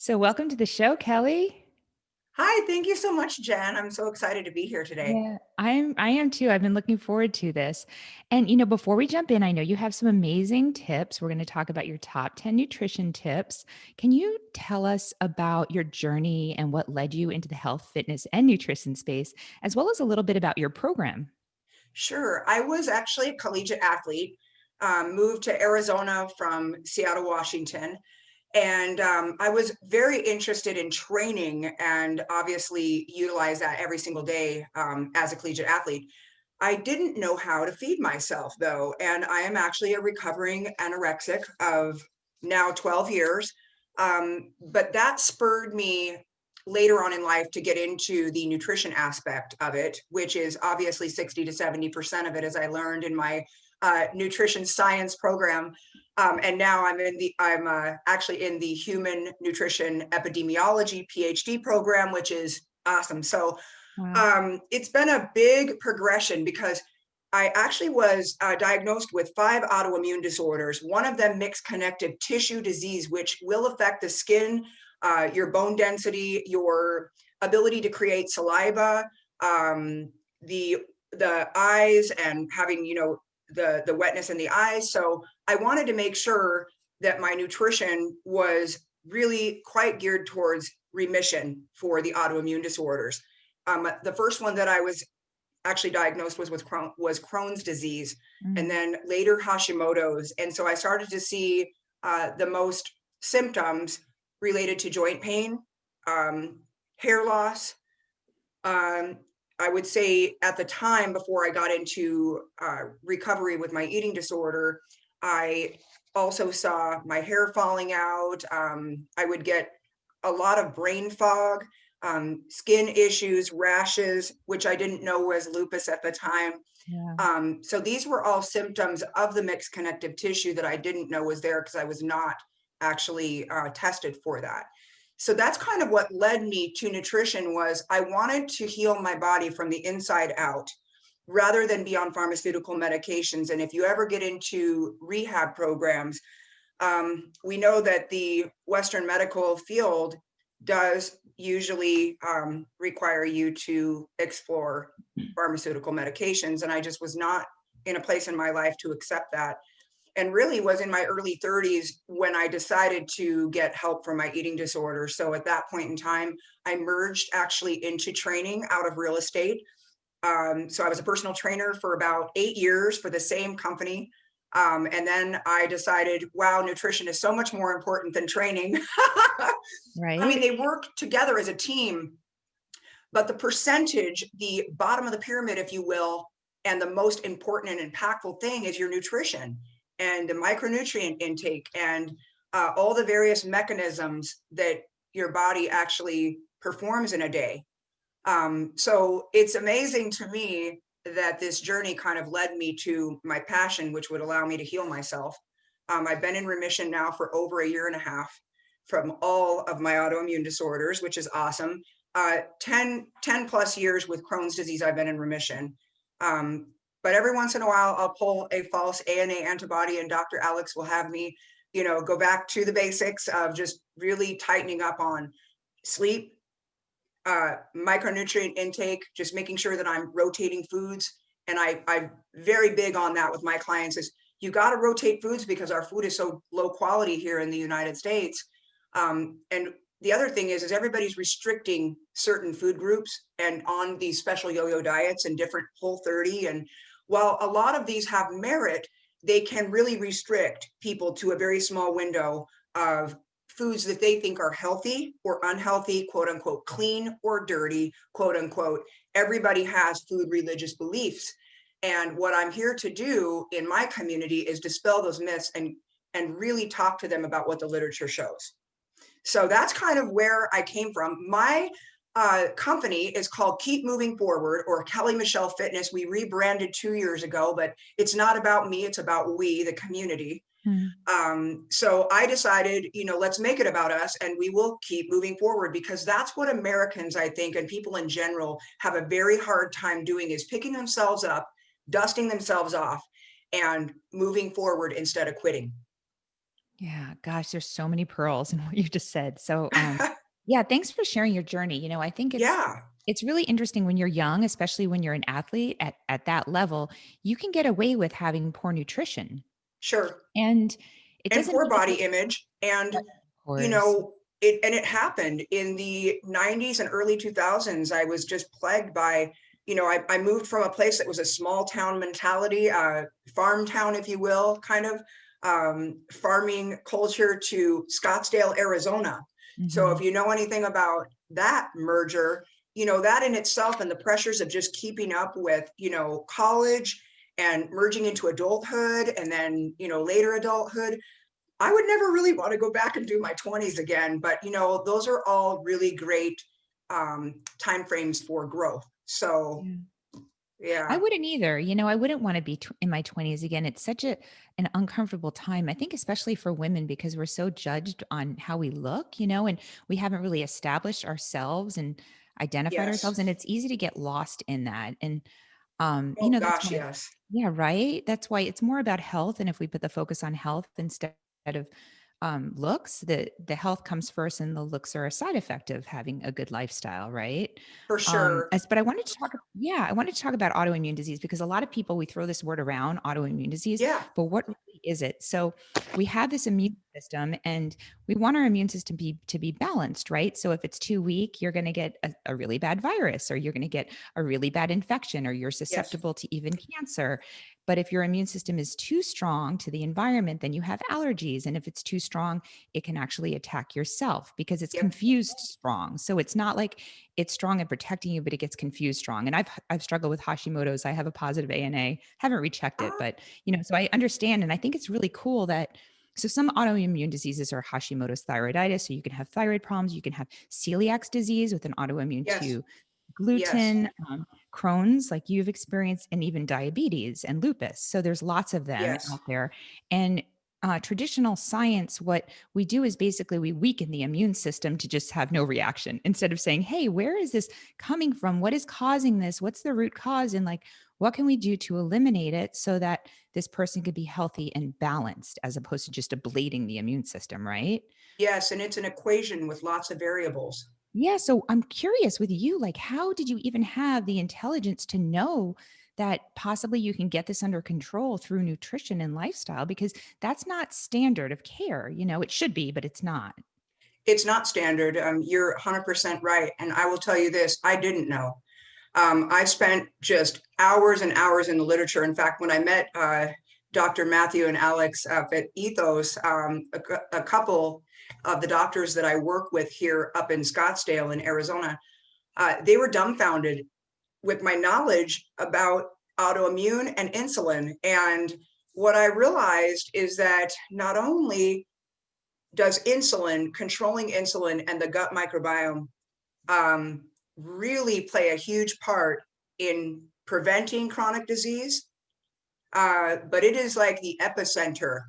So welcome to the show, Kelly. Hi, thank you so much, Jen. I'm so excited to be here today. Yeah, I am too. I've been looking forward to this. And before we jump in, I know you have some amazing tips. We're going to talk about your top 10 nutrition tips. Can you tell us about your journey and what led you into the health, fitness, and nutrition space, as well as a little bit about your program? Sure. I was actually a collegiate athlete, moved to Arizona from Seattle, Washington, and I was very interested in training and obviously utilize that every single day as a collegiate athlete. I didn't know how to feed myself though, and I am actually a recovering anorexic of now 12 years. But that spurred me later on in life to get into the nutrition aspect of it, which is obviously 60 to 70% of it, as I learned in my nutrition science program. And now I'm actually in the human nutrition epidemiology PhD program, which is awesome. So Wow. it's been a big progression because I actually was diagnosed with 5 autoimmune disorders, one of them mixed connective tissue disease, which will affect the skin, your bone density, your ability to create saliva, the eyes, and having the wetness in the eyes. So I wanted to make sure that my nutrition was really quite geared towards remission for the autoimmune disorders. The first one that I was actually diagnosed was Crohn's disease, and Mm. then later Hashimoto's. And so I started to see the most symptoms related to joint pain, um, hair loss. Um, I would say at the time before I got into recovery with my eating disorder, I also saw my hair falling out. I would get a lot of brain fog, skin issues, rashes, which I didn't know was lupus at the time. Yeah. So these were all symptoms of the mixed connective tissue that I didn't know was there because I was not actually tested for that. So that's kind of what led me to nutrition. Was I wanted to heal my body from the inside out rather than be on pharmaceutical medications. And if you ever get into rehab programs, we know that the Western medical field does usually require you to explore pharmaceutical medications. And I just was not in a place in my life to accept that. And really was in my early 30s when I decided to get help for my eating disorder. So at that point in time, I merged actually into training out of real estate. So I was a personal trainer for about 8 years for the same company. And then I decided, wow, nutrition is so much more important than training. I mean, Right. they work together as a team, but the percentage, the bottom of the pyramid, if you will, and the most important and impactful thing is your nutrition and the micronutrient intake and all the various mechanisms that your body actually performs in a day. So it's amazing to me that this journey kind of led me to my passion, which would allow me to heal myself. I've been in remission now for over a year and a half from all of my autoimmune disorders, which is awesome. 10 plus years with Crohn's disease, I've been in remission. Um, but every once in a while, I'll pull a false ANA antibody, and Dr. Alex will have me, go back to the basics of just really tightening up on sleep, micronutrient intake, just making sure that I'm rotating foods. And I'm very big on that with my clients is you got to rotate foods because our food is so low quality here in the United States. And the other thing is everybody's restricting certain food groups and on these special yo-yo diets and different Whole30. And while a lot of these have merit, they can really restrict people to a very small window of foods that they think are healthy or unhealthy, quote unquote, clean or dirty, quote unquote. Everybody has food religious beliefs. And what I'm here to do in my community is dispel those myths and really talk to them about what the literature shows. So that's kind of where I came from. My company is called Keep Moving Forward, or Kelly Michelle Fitness. We rebranded 2 years ago, but it's not about me, it's about we, the community. Mm. So I decided, let's make it about us and we will keep moving forward because that's what Americans, I think, and people in general have a very hard time doing is picking themselves up, dusting themselves off, and moving forward instead of quitting. Yeah, gosh, there's so many pearls in what you just said. So, yeah, thanks for sharing your journey. I think Yeah, it's really interesting when you're young, especially when you're an athlete at that level, you can get away with having poor nutrition. sure. And it And doesn't poor mean that body you're image. And, of you course. know, it happened in the 90s and early 2000s. I was just plagued by, I moved from a place that was a small town mentality, farm town, if you will, kind of farming culture to Scottsdale, Arizona. So if Mhm. you know anything about that merger, that in itself and the pressures of just keeping up with, college and merging into adulthood and then, later adulthood, I would never really want to go back and do my 20s again, but those are all really great time frames for growth. So, Yeah. I yeah, wouldn't either. I wouldn't want to be in my 20s again. It's such an uncomfortable time. I think especially for women because we're so judged on how we look, and we haven't really established ourselves and identified yes. ourselves, and it's easy to get lost in that. And Oh that's gosh, why. yes, Yeah, right? That's why it's more about health, and if we put the focus on health instead of, looks, the health comes first and the looks are a side effect of having a good lifestyle, right? for sure. But I wanted to talk yeah, I wanted to talk about autoimmune disease because a lot of people, we throw this word around, autoimmune disease, Yeah, but what really is it? So, we have this immune system, and we want our immune system to be balanced, right? So, if it's too weak, you're gonna get a really bad virus, or you're gonna get a really bad infection, or you're yes, susceptible to even cancer. But if your immune system is too strong to the environment, then you have allergies. And if it's too strong, it can actually attack yourself because it's yep. confused strong. So it's not like it's strong and protecting you, but it gets confused strong. And I've struggled with Hashimoto's. I have a positive ANA. Haven't rechecked it, Ah, but so I understand. And I think it's really cool that so some autoimmune diseases are Hashimoto's thyroiditis. So you can have thyroid problems. You can have celiac disease with an autoimmune yes, to yes, gluten, Crohn's, like you've experienced, and even diabetes and lupus. So there's lots of them yes, out there. And traditional science, what we do is basically we weaken the immune system to just have no reaction instead of saying, hey, where is this coming from? What is causing this? What's the root cause? And like, what can we do to eliminate it so that this person could be healthy and balanced as opposed to just ablating the immune system, right? yes. And it's an equation with lots of variables. Yeah, so I'm curious with you, like, how did you even have the intelligence to know that possibly you can get this under control through nutrition and lifestyle? Because that's not standard of care. It should be, but it's not. It's not standard. You're 100% right. And I will tell you this, I didn't know. I spent just hours and hours in the literature. In fact, when I met Dr. Matthew and Alex up at Ethos, a couple of the doctors that I work with here up in Scottsdale in Arizona, they were dumbfounded with my knowledge about autoimmune and insulin. And what I realized is that not only does controlling insulin and the gut microbiome um, really play a huge part in preventing chronic disease. But it is like the epicenter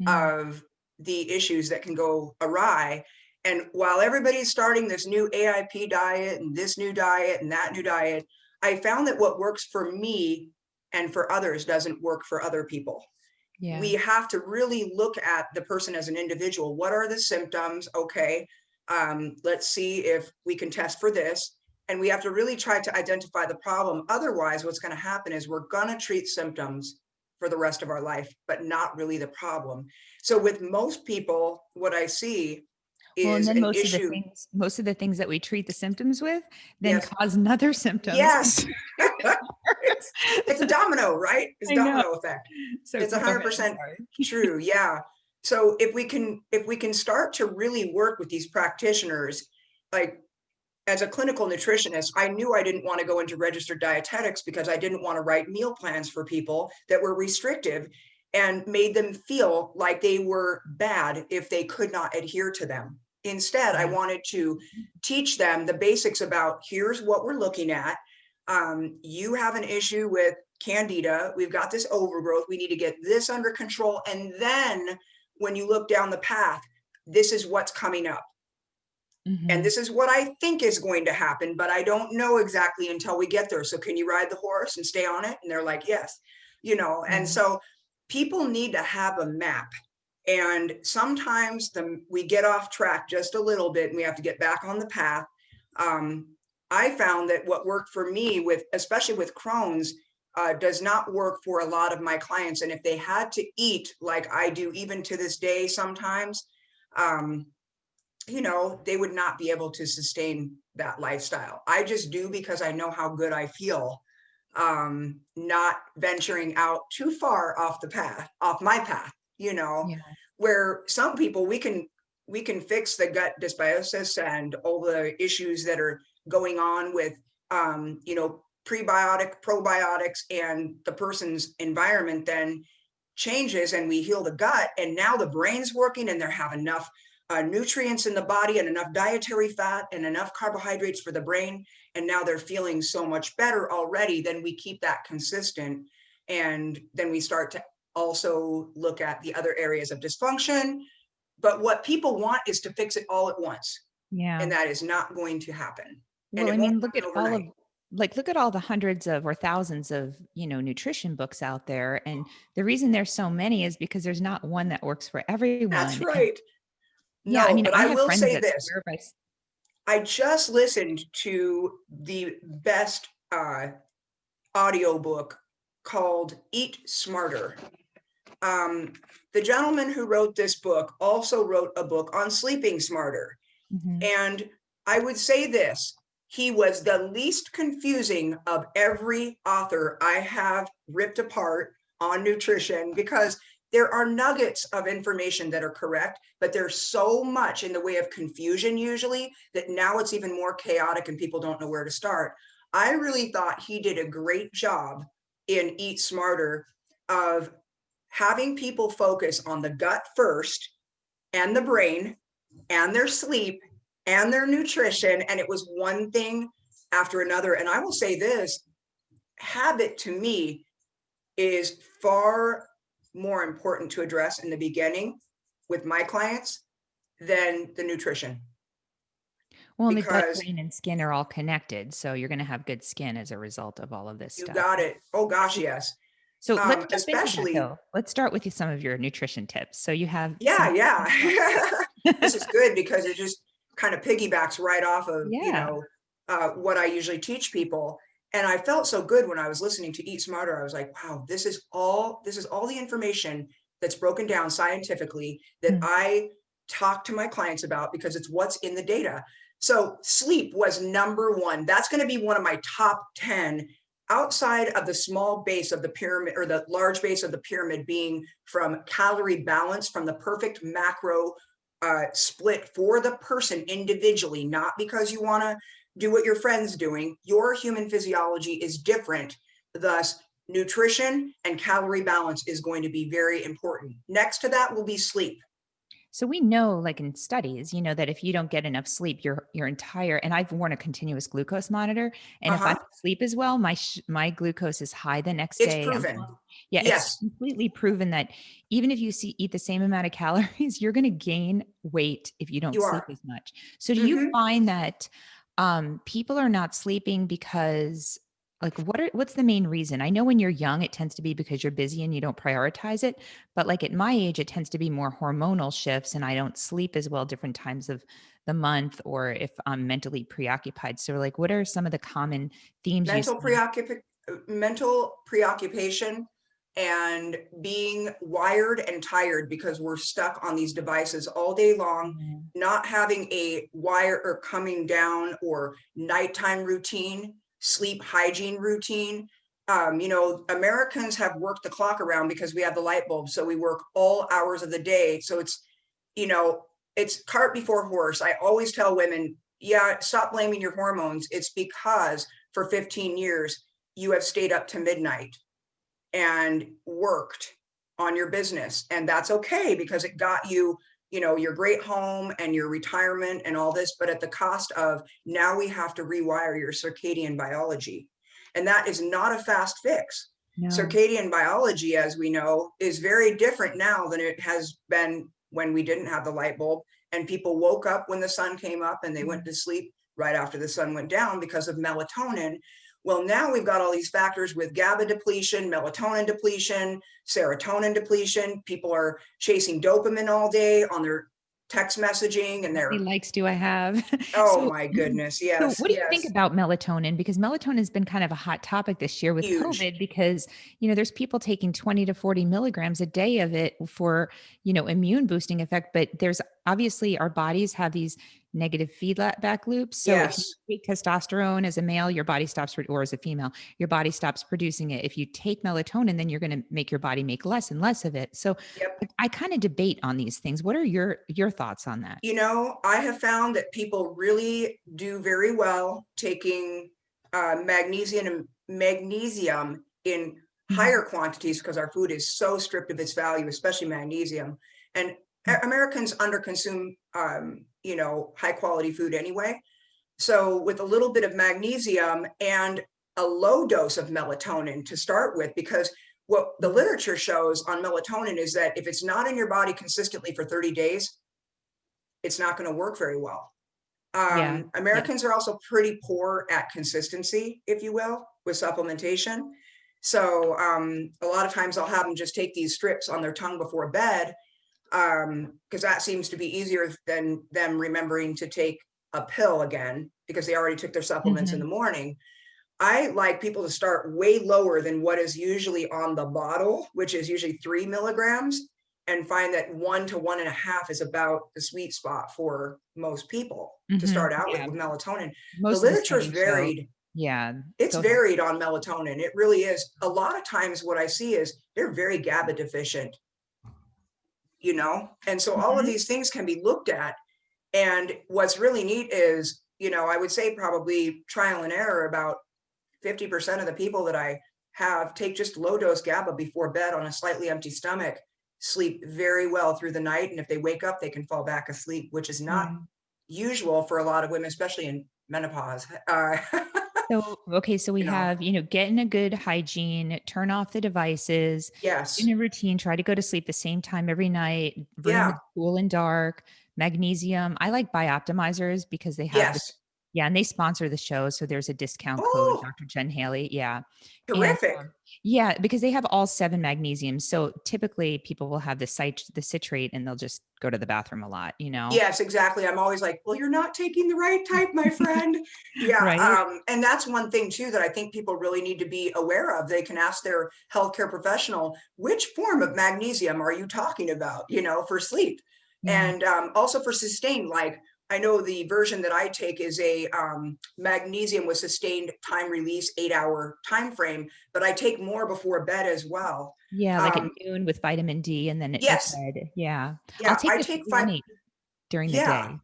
Mm, of the issues that can go awry. And while everybody's starting this new AIP diet and this new diet and that new diet, I found that what works for me and for others doesn't work for other people. yeah. We have to really look at the person as an individual. What are the symptoms? Okay, let's see if we can test for this. And we have to really try to identify the problem. Otherwise, what's going to happen is we're going to treat symptoms for the rest of our life, but not really the problem. So, with most people, what I see Well, and is then an issue. most of the things that we treat the symptoms with then Yes, cause another symptoms. yes. it's, it's a domino, right? It's I know. domino effect. So It's go ahead. I'm 100% sorry. true. Yeah. So if we can start to really work with these practitioners, like as a clinical nutritionist, I knew I didn't want to go into registered dietetics because I didn't want to write meal plans for people that were restrictive and made them feel like they were bad if they could not adhere to them. Instead, I Yeah. wanted to teach them the basics about here's what we're looking at. You have an issue with candida. We've got this overgrowth. We need to get this under control. And then when you look down the path, this is what's coming up. And Mhm. this is what I think is going to happen, but I don't know exactly until we get there. So can you ride the horse and stay on it? And they're like, yes, and Yeah. so people need to have a map. And sometimes we get off track just a little bit and we have to get back on the path. I found that what worked for me especially with Crohn's, does not work for a lot of my clients. And if they had to eat like I do, even to this day, sometimes, um, they would not be able to sustain that lifestyle. I just do because I know how good I feel, not venturing out too far off my path, Yeah. where some people we can fix the gut dysbiosis and all the issues that are going on with, probiotics, and the person's environment then changes and we heal the gut, and now the brain's working and they have enough nutrients in the body and enough dietary fat and enough carbohydrates for the brain, and now they're feeling so much better already. Then we keep that consistent, and then we start to also look at the other areas of dysfunction. But what people want is to fix it all at once, Yeah. and that is not going to happen, and Well, it I won't mean, look at happen all overnight. of like look at all the hundreds of or thousands of, nutrition books out there. And the reason there's so many is because there's not one that works for That's everyone. And right. yeah, I No, mean, but I I have will friends say that this. swear by I just listened to the best audiobook called Eat Smarter. Um, the gentleman who wrote this book also wrote a book on sleeping smarter. Mhm. And I would say this, he was the least confusing of every author I have ripped apart on nutrition, because there are nuggets of information that are correct, but there's so much in the way of confusion usually that now it's even more chaotic and people don't know where to start. I really thought he did a great job in Eat Smarter of having people focus on the gut first, and the brain, and their sleep, and their nutrition. And it was one thing after another. And I will say this, habit to me is far more important to address in the beginning with my clients than the nutrition, Well, and the gut, because brain, and skin are all connected. So you're going to have good skin as a result of all of this you stuff. got it. Oh gosh, So, yes. so let's jump into that Especially, though. Let's start with some of your nutrition tips. So you have yeah, some. yeah. This is good because it just kind of piggybacks right off of, Yeah. what I usually teach people. And I felt so good when I was listening to Eat Smarter. I was like, wow, this is all the information that's broken down scientifically that Mm. I talk to my clients about, because it's what's in the data. So sleep was number one. That's going to be one of my top 10, outside of the small base of the pyramid, or the large base of the pyramid, being from calorie balance, from the perfect macro split for the person individually, not because you want to do what your friend's doing. Your human physiology is different. Thus, nutrition and calorie balance is going to be very important. Next to that will be sleep. So we know, like in studies, that if you don't get enough sleep, your entire and I've worn a continuous glucose monitor, and if I Uh-huh. don't sleep as well, my glucose is high the next It's day. proven. Yeah, it's Yes, completely proven that even if you eat the same amount of calories, you're going to gain weight if you don't you sleep are. as much. So do you Hmm. find that people are not sleeping because like what's the main reason? I know when you're young, it tends to be because you're busy and you don't prioritize it. But like at my age, it tends to be more hormonal shifts and I don't sleep as well different times of the month or if I'm mentally preoccupied. So like what are some of the common themes you mental see? preoccup mental preoccupation, and being wired and tired because we're stuck on these devices all day long, Yeah. not having a wire or coming down or nighttime routine, sleep hygiene routine. Americans have worked the clock around because we have the light bulb, so we work all hours of the day. So you know, it's cart before horse. I always tell women, yeah, stop blaming your hormones. It's because for 15 years, you have stayed up to midnight and worked on your business. And that's okay because it got you, your great home and your retirement and all this, but at the cost of now we have to rewire your circadian biology. And that is not a fast fix. No. Circadian biology, as we know, is very different now than it has been when we didn't have the light bulb and people woke up when the sun came up and they went to sleep right after the sun went down because of melatonin. Well, now we've got all these factors with GABA depletion, melatonin depletion, serotonin depletion. People are chasing dopamine all day on their text messaging and How many their, likes do I have? oh So my goodness. so Yes, what do you think yes. about melatonin? Because melatonin has been kind of a hot topic this year with Huge. COVID because, there's people taking 20 to 40 milligrams a day of it for, immune boosting effect. But there's obviously our bodies have these negative feedback loops. So if you Yes. take testosterone as a male, your body stops, or as a female, your body stops producing it. If you take melatonin, then you're going to make your body make less and less of it. So Yep. I kind of debate on these things. What are your thoughts on that? I have found that people really do very well taking magnesium in Mhm. higher quantities because our food is so stripped of its value, especially magnesium. And Mm. Americans underconsume, high quality food anyway. So with a little bit of magnesium and a low dose of melatonin to start with, because what the literature shows on melatonin is that if it's not in your body consistently for 30 days, it's not going to work very well. Yeah. Yeah. Americans are also pretty poor at consistency, if you will, with supplementation. So a lot of times I'll have them just take these strips on their tongue before bed, because that seems to be easier than them remembering to take a pill again because they already took their supplements in the Mhm. morning. I like people to start way lower than what is usually on the bottle, which is usually 3 milligrams, and find that 1 to 1.5 is about the sweet spot for most people to Mhm. start out Yeah. with melatonin. The Most of the literature is studies show. varied. Yeah. It's Go ahead. varied on melatonin. It really is. A lot of times what I see is they're very GABA deficient, and so all of Mhm. these things can be looked at. And what's really neat is, I would say probably trial and error, about 50% of the people that I have take just low dose GABA before bed on a slightly empty stomach, sleep very well through the night. And if they wake up, they can fall back asleep, which is not Yeah. usual for a lot of women, especially in menopause. So, okay, so we you know, have, get in a good hygiene, turn off the devices, yes. in a routine, try to go to sleep the same time every night, room is Yeah. cool and dark, magnesium. I like Bioptimizers because they have the, Yes. yeah, and they sponsor the show. So there's a discount code, Oh, Dr. Jen Haley. Yeah. And terrific. yeah, because they have all 7 magnesiums. So typically people will have the citrate and they'll just go to the bathroom a lot. Yes, exactly. I'm always like, well, you're not taking the right type, my friend. Yeah. Right? And that's one thing too that I think people really need to be aware of. They can ask their healthcare professional, which form of magnesium are you talking about, for sleep? Yeah. And also for sustain, like I know the version that I take is a magnesium with sustained time release, 8-hour time frame, but I take more before bed as well. Yeah, like at Um, noon with vitamin D and then at yes. bed. Yeah. I'll Yeah. take I the take 3 five. and 8 during the Yeah. day.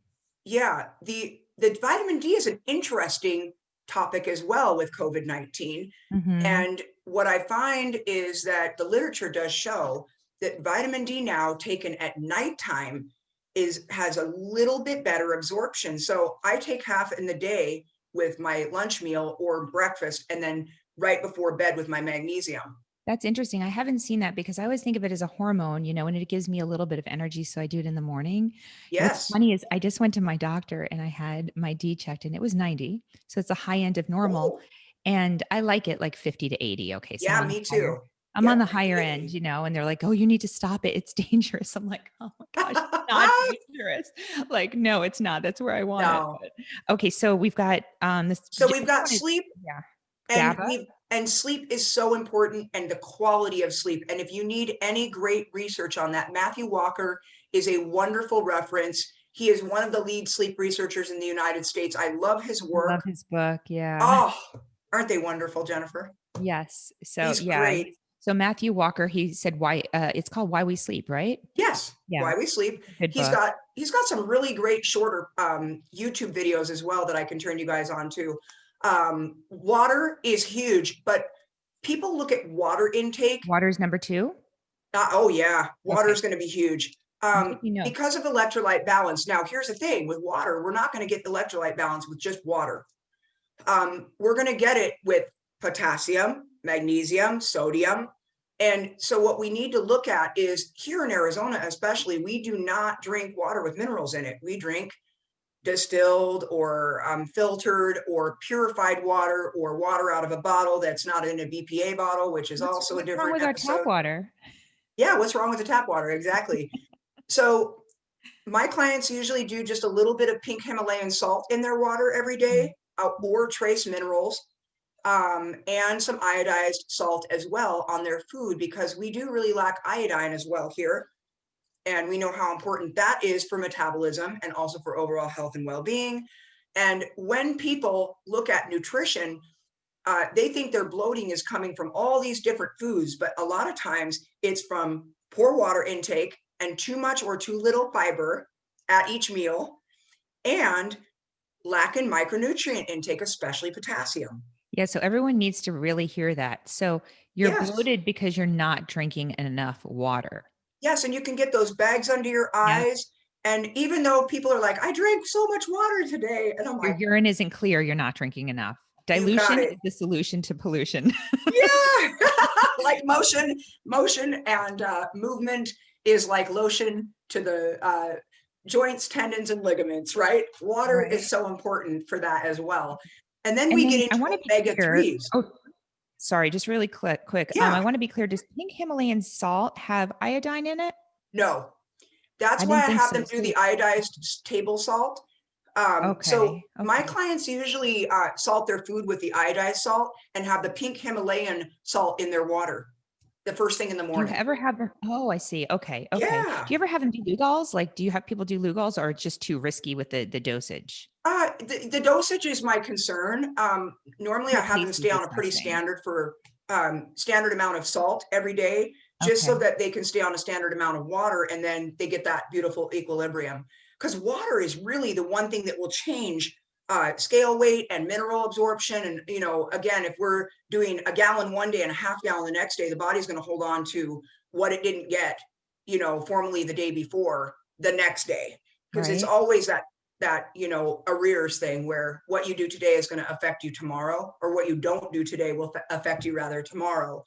Yeah, the vitamin D is an interesting topic as well with COVID-19. Mhm. And what I find is that the literature does show that vitamin D now taken at nighttime has a little bit better absorption. So I take half in the day with my lunch meal or breakfast, and then right before bed with my magnesium. That's interesting. I haven't seen that because I always think of it as a hormone, and it gives me a little bit of energy, so I do it in the morning. What's Yes. funny is I just went to my doctor and I had my D checked and it was 90. So it's the high end of normal. Oh, And I like it like 50 to 80. Okay. So yeah, me too. I'm on Yep, the 50 higher to end, 80. and they're like, oh, you need to stop it. It's dangerous. I'm like, oh my gosh, it's not dangerous. Like, no, it's not. That's where I want it. No. But okay. So we've got this. So I we've just got wanted, sleep. yeah, And GABA. sleep is so important, and the quality of sleep. And if you need any great research on that, Matthew Walker is a wonderful reference. He is one of the lead sleep researchers in the United States. I love his I work. love his book. Yeah. Oh, aren't they wonderful, Jennifer? Yes. So He's yeah, great. so Matthew Walker, he said why it's called Why We Sleep, right? Yes, Yeah. Why We Sleep. Good book. He's got some really great shorter YouTube videos as well that I can turn you guys on to. Water is huge, but people look at water intake. Water's number 2. Oh yeah, water Okay. is going to be huge. I'm taking notes. Because of electrolyte balance. Now, here's the thing with water, we're not going to get electrolyte balance with just water. We're going to get it with potassium, magnesium, sodium. And so what we need to look at is here in Arizona, especially, we do not drink water with minerals in it. We drink distilled or filtered or purified water or water out of a bottle that's not in a BPA bottle, which is also a What's wrong different with our tap episode. water? Yeah, what's wrong with the tap water? Exactly. So my clients usually do just a little bit of pink Himalayan salt in their water every Mhm. day, or trace minerals, and some iodized salt as well on their food, because we do really lack iodine as well here. And we know how important that is for metabolism and also for overall health and well-being. And when people look at nutrition, they think their bloating is coming from all these different foods, but a lot of times it's from poor water intake and too much or too little fiber at each meal, and lack in micronutrient intake, especially potassium. Yeah, so everyone needs to really hear that. So you're Yes. bloated because you're not drinking enough water. Yes, and you can get those bags under your Yep. eyes. And even though people are like, I drank so much water today, and I'm Your like, urine isn't clear, you're not drinking enough. you got Dilution it. is the solution to pollution. Yeah. Like motion and movement is like lotion to the joints, tendons, and ligaments, right? Water is Right. so important for that as well. And then And we get then I into want to be omega clear. 3s. Oh, sorry, just really quick. I Yeah, want to be clear. Does pink Himalayan salt have iodine in it? no, I that's why didn't I think have so. them do So, the iodized table salt. So okay. my Okay. clients usually salt their food with the iodized salt and have the pink Himalayan salt in their water the first thing in the Do you morning. ever have them? Oh, I see. Okay. Okay. Yeah. Do you ever have them do Lugol's? Like, do you have people do Lugol's or it's just too risky with the dosage? The dosage is my concern. Normally And I it have them tastes stay on a pretty disgusting. standard amount of salt every day, just so Okay. that they can stay on a standard amount of water, and then they get that beautiful equilibrium. Because water is really the one thing that will change scale weight and mineral absorption. And, again, if we're doing a gallon one day and a half gallon the next day, the body's going to hold on to what it didn't get, formally the day before the next day. Because it's Right. always that arrears thing, where what you do today is going to affect you tomorrow, or what you don't do today will affect you rather tomorrow.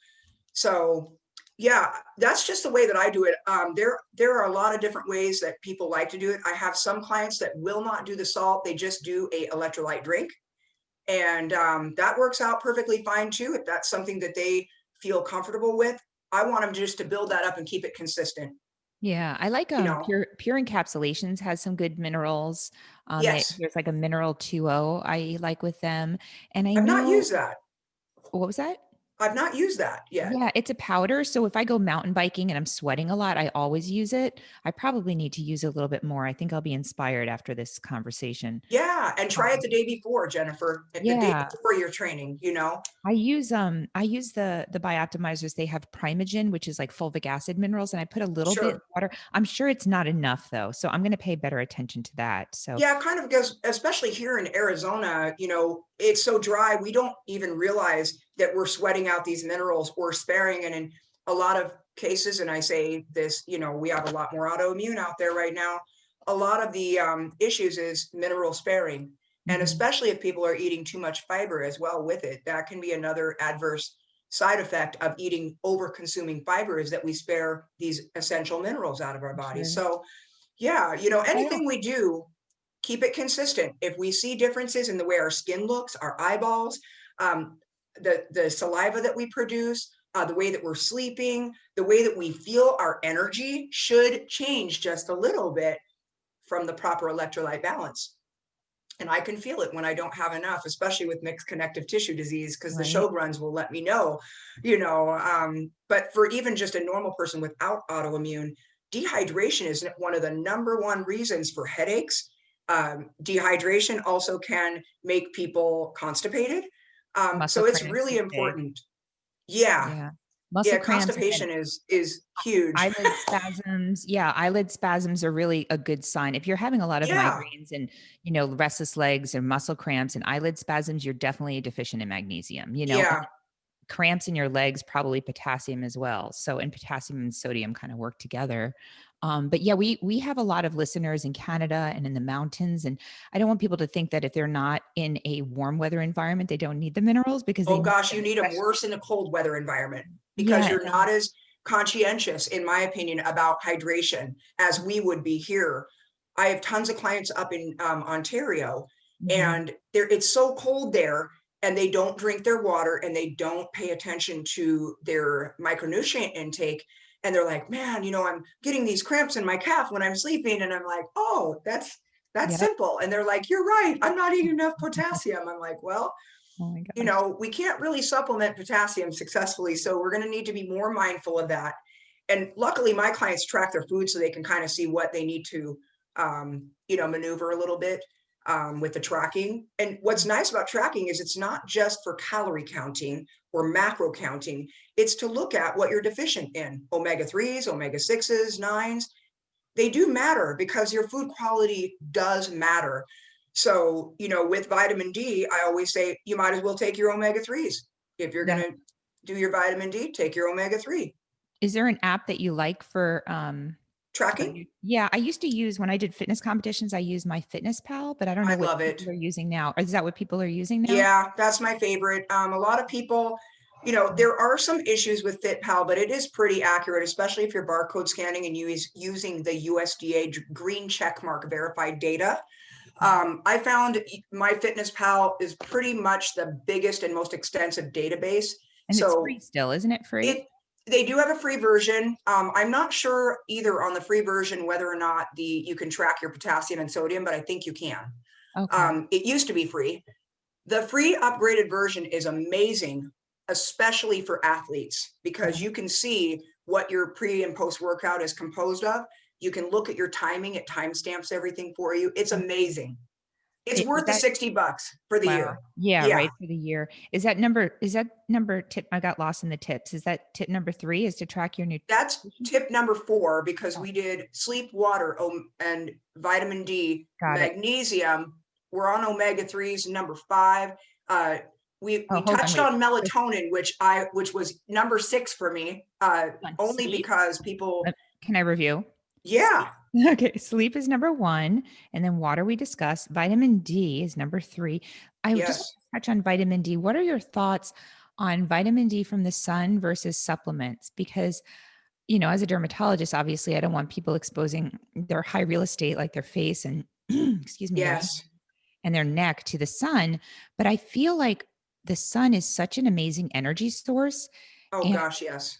So yeah, that's just the way that I do it. There are a lot of different ways that people like to do it. I have some clients that will not do the salt, they just do a electrolyte drink, and that works out perfectly fine too, if that's something that they feel comfortable with. I want them just to build that up and keep it consistent Yeah, I like you know Pure Encapsulations has some good minerals. yes, There's like a mineral 2O I like with them. And I I've not know used that. what was that? I've not used that yet. Yeah, it's a powder. So if I go mountain biking and I'm sweating a lot, I always use it. I probably need to use it a little bit more. I think I'll be inspired after this conversation. Yeah, and try it Um, the day before, Jennifer, at the day yeah, before your training. I use the Bioptimizers. They have Primegen, which is like fulvic acid minerals, and I put a little bit in Sure. water. I'm sure it's not enough though, so I'm going to pay better attention to that. So Yeah, kind of goes, especially here in Arizona, it's so dry, we don't even realize that we're sweating out these minerals or sparing. And in a lot of cases, and I say this, we have a lot more autoimmune out there right now. A lot of the issues is mineral sparing. And mhm, especially if people are eating too much fiber as well with it, that can be another adverse side effect of eating over consuming fiber, is that we spare these essential minerals out of our bodies. sure. So yeah, I don't. anything we do, keep it consistent. If we see differences in the way our skin looks, our eyeballs, the saliva that we produce, the way that we're sleeping, the way that we feel, our energy should change just a little bit from the proper electrolyte balance. And I can feel it when I don't have enough, especially with mixed connective tissue disease, because the Right. Sjogren's will let me know. But for even just a normal person without autoimmune, dehydration is one of the number one reasons for headaches. Dehydration also can make people constipated. Muscle So it's cramps really is big. important. Yeah, Yeah. Muscle yeah, cramps and then constipation is huge. eyelid spasms. Yeah, eyelid spasms are really a good sign. If you're having a lot of Yeah, migraines and, restless legs and muscle cramps and eyelid spasms, you're definitely deficient in magnesium, and yeah. cramps in your legs, probably potassium as well. So, and potassium and sodium kind of work together. But yeah, we have a lot of listeners in Canada and in the mountains, and I don't want people to think that if they're not in a warm weather environment, they don't need the minerals because they Oh need gosh, them, you need them especially. worse in a cold weather environment, because Yeah, you're not as conscientious, in my opinion, about hydration as we would be here. I have tons of clients up in Ontario, Mhm. and it's so cold there, and they don't drink their water and they don't pay attention to their micronutrient intake. And they're like, man, I'm getting these cramps in my calf when I'm sleeping. And I'm like, oh, that's Yep. simple. And they're like, you're right. I'm not eating enough potassium. I'm like, well, Oh my gosh. we can't really supplement potassium successfully. So we're going to need to be more mindful of that. And luckily, my clients track their food so they can kind of see what they need to, maneuver a little bit with the tracking. And what's nice about tracking is it's not just for calorie counting or macro counting, it's to look at what you're deficient in. Omega 3s, omega 6s, 9s, they do matter because your food quality does matter. So, with vitamin D, I always say you might as well take your omega 3s. If you're Yeah. going to do your vitamin D, take your omega 3 Is there an app that you like for tracking. you? Yeah, I used to use when I did fitness competitions, I used my Fitness Pal, but I don't I know what love it. people are using now. Is that what people are using now? Yeah, that's my favorite. A lot of people, there are some issues with FitPal, but it is pretty accurate, especially if you're barcode scanning and using the USDA green check mark verified data. Mhm. I found my Fitness Pal is pretty much the biggest and most extensive database. And it's free So still, isn't it it free? they do have a free version. I'm not sure either on the free version whether or not you can track your potassium and sodium, but I think you can. Okay. It used to be free. The free upgraded version is amazing, especially for athletes, because Yeah. you can see what your pre and post workout is composed of. You can look at your timing, it timestamps everything for you. It's amazing. It's Is worth the that $60 for the wow. year. Yeah, Yeah, right, for the year. Is that number tip I got lost in the tips. Is that tip number 3 is to track your that's nutrition? tip number 4 because Oh, we did sleep, water, and vitamin D, got it. magnesium. We're on omega 3s, number 5. Uh, Oh, we hold on, touched wait. on So melatonin, which was number 6 for me, hold on, only sleep, because people. can I review? Yeah, Sleep. Okay, sleep is number 1, and then water we discussed. Vitamin D is number 3. I just want yes, to touch on vitamin D. What are your thoughts on vitamin D from the sun versus supplements? Because, as a dermatologist, obviously, I don't want people exposing their high real estate, like their face and, excuse me, their hands yes. and their neck to the sun. But I feel like the sun is such an amazing energy source. Oh And gosh, yes,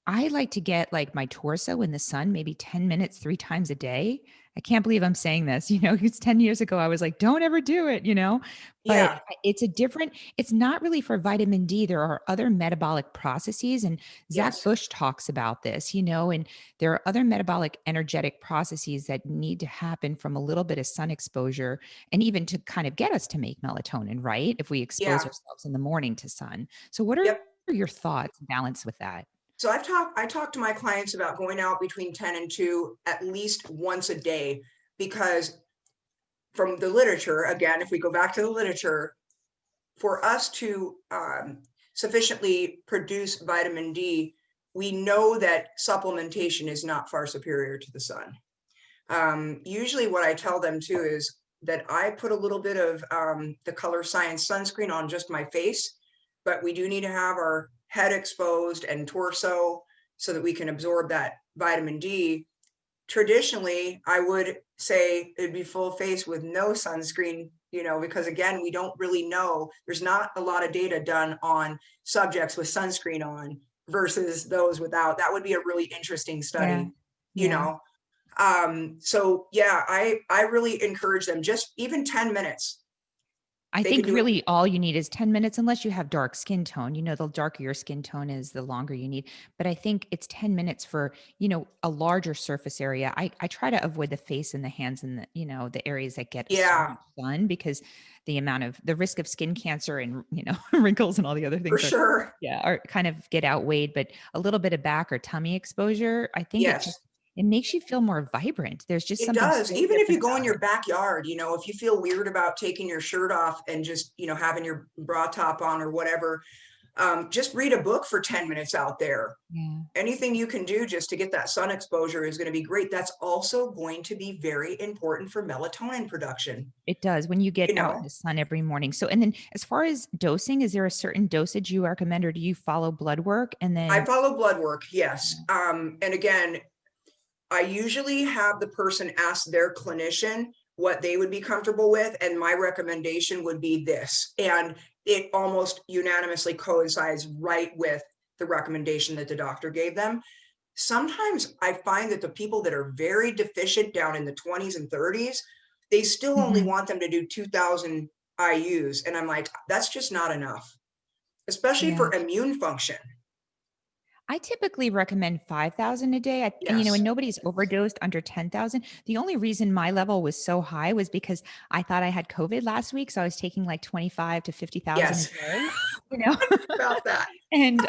I like to get like my torso in the sun maybe 10 minutes 3 times a day. I can't believe I'm saying this, because 10 years ago I was like, don't ever do it. But yeah, it's not really for vitamin D. There are other metabolic processes. And Zach yes, Bush talks about this, and there are other metabolic energetic processes that need to happen from a little bit of sun exposure and even to kind of get us to make melatonin, right? If we expose yeah, ourselves in the morning to sun. So, what are yep. your thoughts and balance with that? So I talked to my clients about going out between 10 and 2 at least once a day because from the literature, again, if we go back to the literature, for us to sufficiently produce vitamin D, we know that supplementation is not far superior to the sun. Usually, what I tell them too is that I put a little bit of the Color Science sunscreen on just my face, but we do need to have our head exposed and torso so that we can absorb that vitamin D. Traditionally, I would say it'd be full face with no sunscreen, because again, we don't really know. There's not a lot of data done on subjects with sunscreen on versus those without. That would be a really interesting Yeah. study, you Yeah. know. So yeah, I really encourage them just even 10 minutes. I They can think do it. really all you need is 10 minutes unless you have dark skin tone. The darker your skin tone is, the longer you need. But I think it's 10 minutes for, a larger surface area. I try to avoid the face and the hands and the areas that get so Yeah, much sun because the risk of skin cancer and, wrinkles and all the other for things sure. are kind of get outweighed. But a little bit of back or tummy exposure, I think Yes. it makes you feel more vibrant. There's just It something does. so Even if you different go in about your it. backyard, if you feel weird about taking your shirt off and just, having your bra top on or whatever, just read a book for 10 minutes out there. Yeah. Anything you can do just to get that sun exposure is going to be great. That's also going to be very important for melatonin production. It does when you get You out in know, the sun every morning. So, and then as far as dosing, is there a certain dosage you recommend or do you follow blood work? And I then, follow blood work, yes. And again, I usually have the person ask their clinician what they would be comfortable with, and my recommendation would be this. And it almost unanimously coincides right with the recommendation that the doctor gave them. Sometimes I find that the people that are very deficient down in the 20s and 30s, they still only Mhm. want them to do 2,000 IUs. And I'm like, that's just not enough, especially Yeah. for immune function. I typically recommend 5,000 a day. And Yes. nobody's overdosed under 10,000. The only reason my level was so high was because I thought I had COVID last week. So I was taking like 25 to 50,000 a Yes. day, you know? About that. And,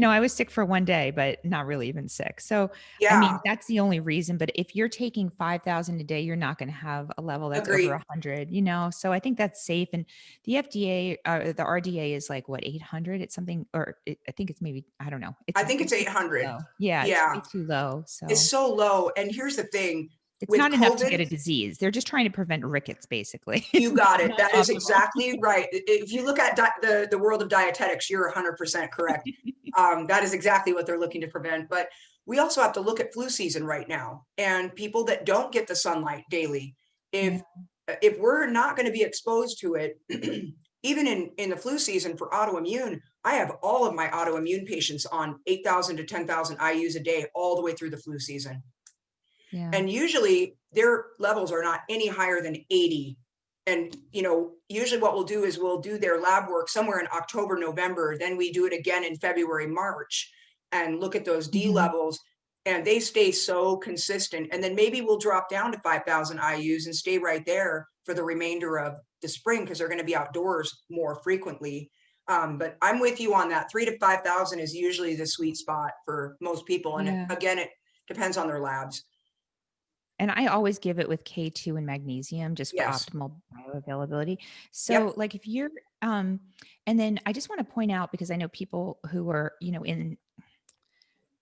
I was sick for one day, but not really even sick. So, I mean, Yeah. that's the only reason. But if you're taking 5,000 a day, you're not going to have a level that's over Agreed. 100. So I think that's safe. And the FDA, the RDA is like what, 800? It's something, I think it's maybe, I don't know. I think It's it's way too 800. low. Yeah, it's way Yeah. too low. It's So so low. And here's the thing it's with not enough to get COVID, a disease. They're just trying to prevent rickets, basically. you It's got it. not That is optimal. exactly right. If you look at the world of dietetics, you're 100% correct. That is exactly what they're looking to prevent. But we also have to look at flu season right now and people that don't get the sunlight daily. Yeah. If we're not going to be exposed to it, even in the flu season for autoimmune, I have all of my autoimmune patients on 8,000 to 10,000 IUs a day all the way through the flu season. Yeah. And usually their levels are not any higher than 80. And, usually what we'll do is we'll do their lab work somewhere in October, November. Then we do it again in February, March, and look at those D Mhm. levels. And they stay so consistent. And then maybe we'll drop down to 5,000 IUs and stay right there for the remainder of the spring because they're going to be outdoors more frequently. But I'm with you on that. 3 to 5,000 is usually the sweet spot for most people. And Yeah. again, it depends on their labs. And I always give it with K2 and magnesium just for Yes. optimal bioavailability. So, Yep. like, if you're, and then I just want to point out because I know people who are, in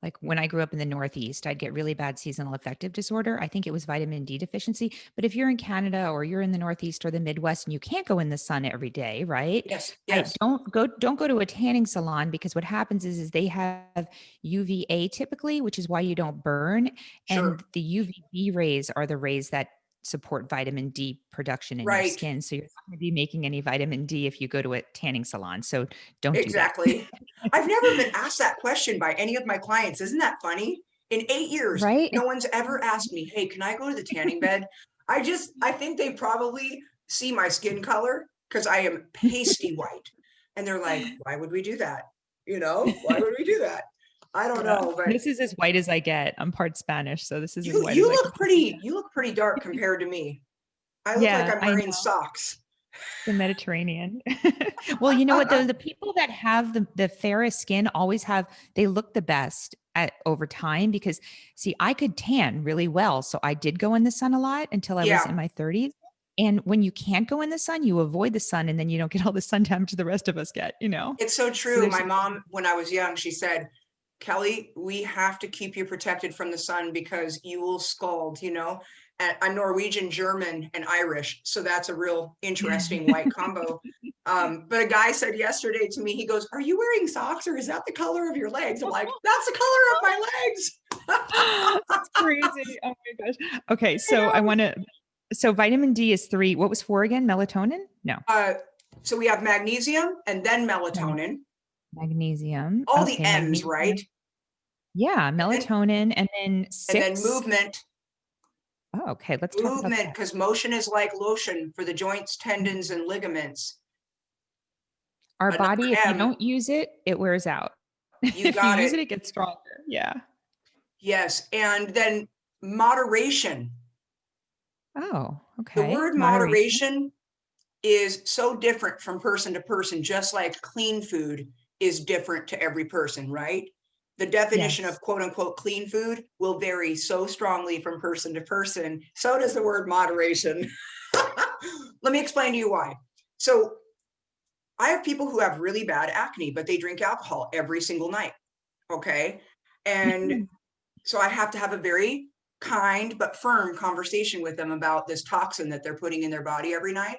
like when I grew up in the Northeast, I'd get really bad seasonal affective disorder. I think it was vitamin D deficiency. But if you're in Canada or you're in the Northeast or the Midwest and you can't go in the sun every day, right? Yes. I Yes. don't go to a tanning salon because what happens is they have UVA typically, which is why you don't burn. Sure. And the UVB rays are the rays that support vitamin D production in your Right. skin. So you're not going to be making any vitamin D if you go to a tanning salon. So don't do that. Exactly. I've never been asked that question by any of my clients. Isn't that funny? In 8 years, Right? no one's ever asked me, hey, can I go to the tanning bed? I think they probably see my skin color because I am pasty white. And they're like, why would we do that? Why would we do that? I don't Yeah. know, but This is as white as I get. I'm part Spanish, so this is as white as I can possibly get. you look pretty dark compared to me. I look like Yeah, I'm I wearing know. socks. The Mediterranean. Well, you know what though? The people that have the fairest skin always have they look the best at over time because see, I could tan really well. So I did go in the sun a lot until I was Yeah. in my 30s. And when you can't go in the sun, you avoid the sun and then you don't get all the sun damage the rest of us get? It's so So true. there's My mom, when I was young, she said, Kelly, we have to keep you protected from the sun because you will scald. And I'm Norwegian, German, and Irish. So that's a real interesting white combo. But a guy said yesterday to me, he goes, are you wearing socks or is that the color of your legs? I'm like, that's the color of my legs. That's crazy. Oh my gosh. Okay, I so I know. want to so vitamin D is 3. What was 4 again? Melatonin? No. Uh, so we have magnesium and then Mag- melatonin, Magnesium. all the Okay, M's, right? magnesium. Yeah, And melatonin and then then 6. movement. Oh, okay, let's talk about Movement, that. because motion is like lotion for the joints, tendons, and ligaments. Our Another body, if you M, don't use it, it wears out. you If you got use it. it, it gets stronger. Yeah. Yes. And then moderation. Oh, The okay. word Moderation. moderation is so different from person to person, just like clean food is different to every person, right? The definition Yes. of quote unquote clean food will vary so strongly from person to person. So does the word moderation. Let me explain to you why. So I have people who have really bad acne, but they drink alcohol every single night. Okay. And so I have to have a very kind but firm conversation with them about this toxin that they're putting in their body every night.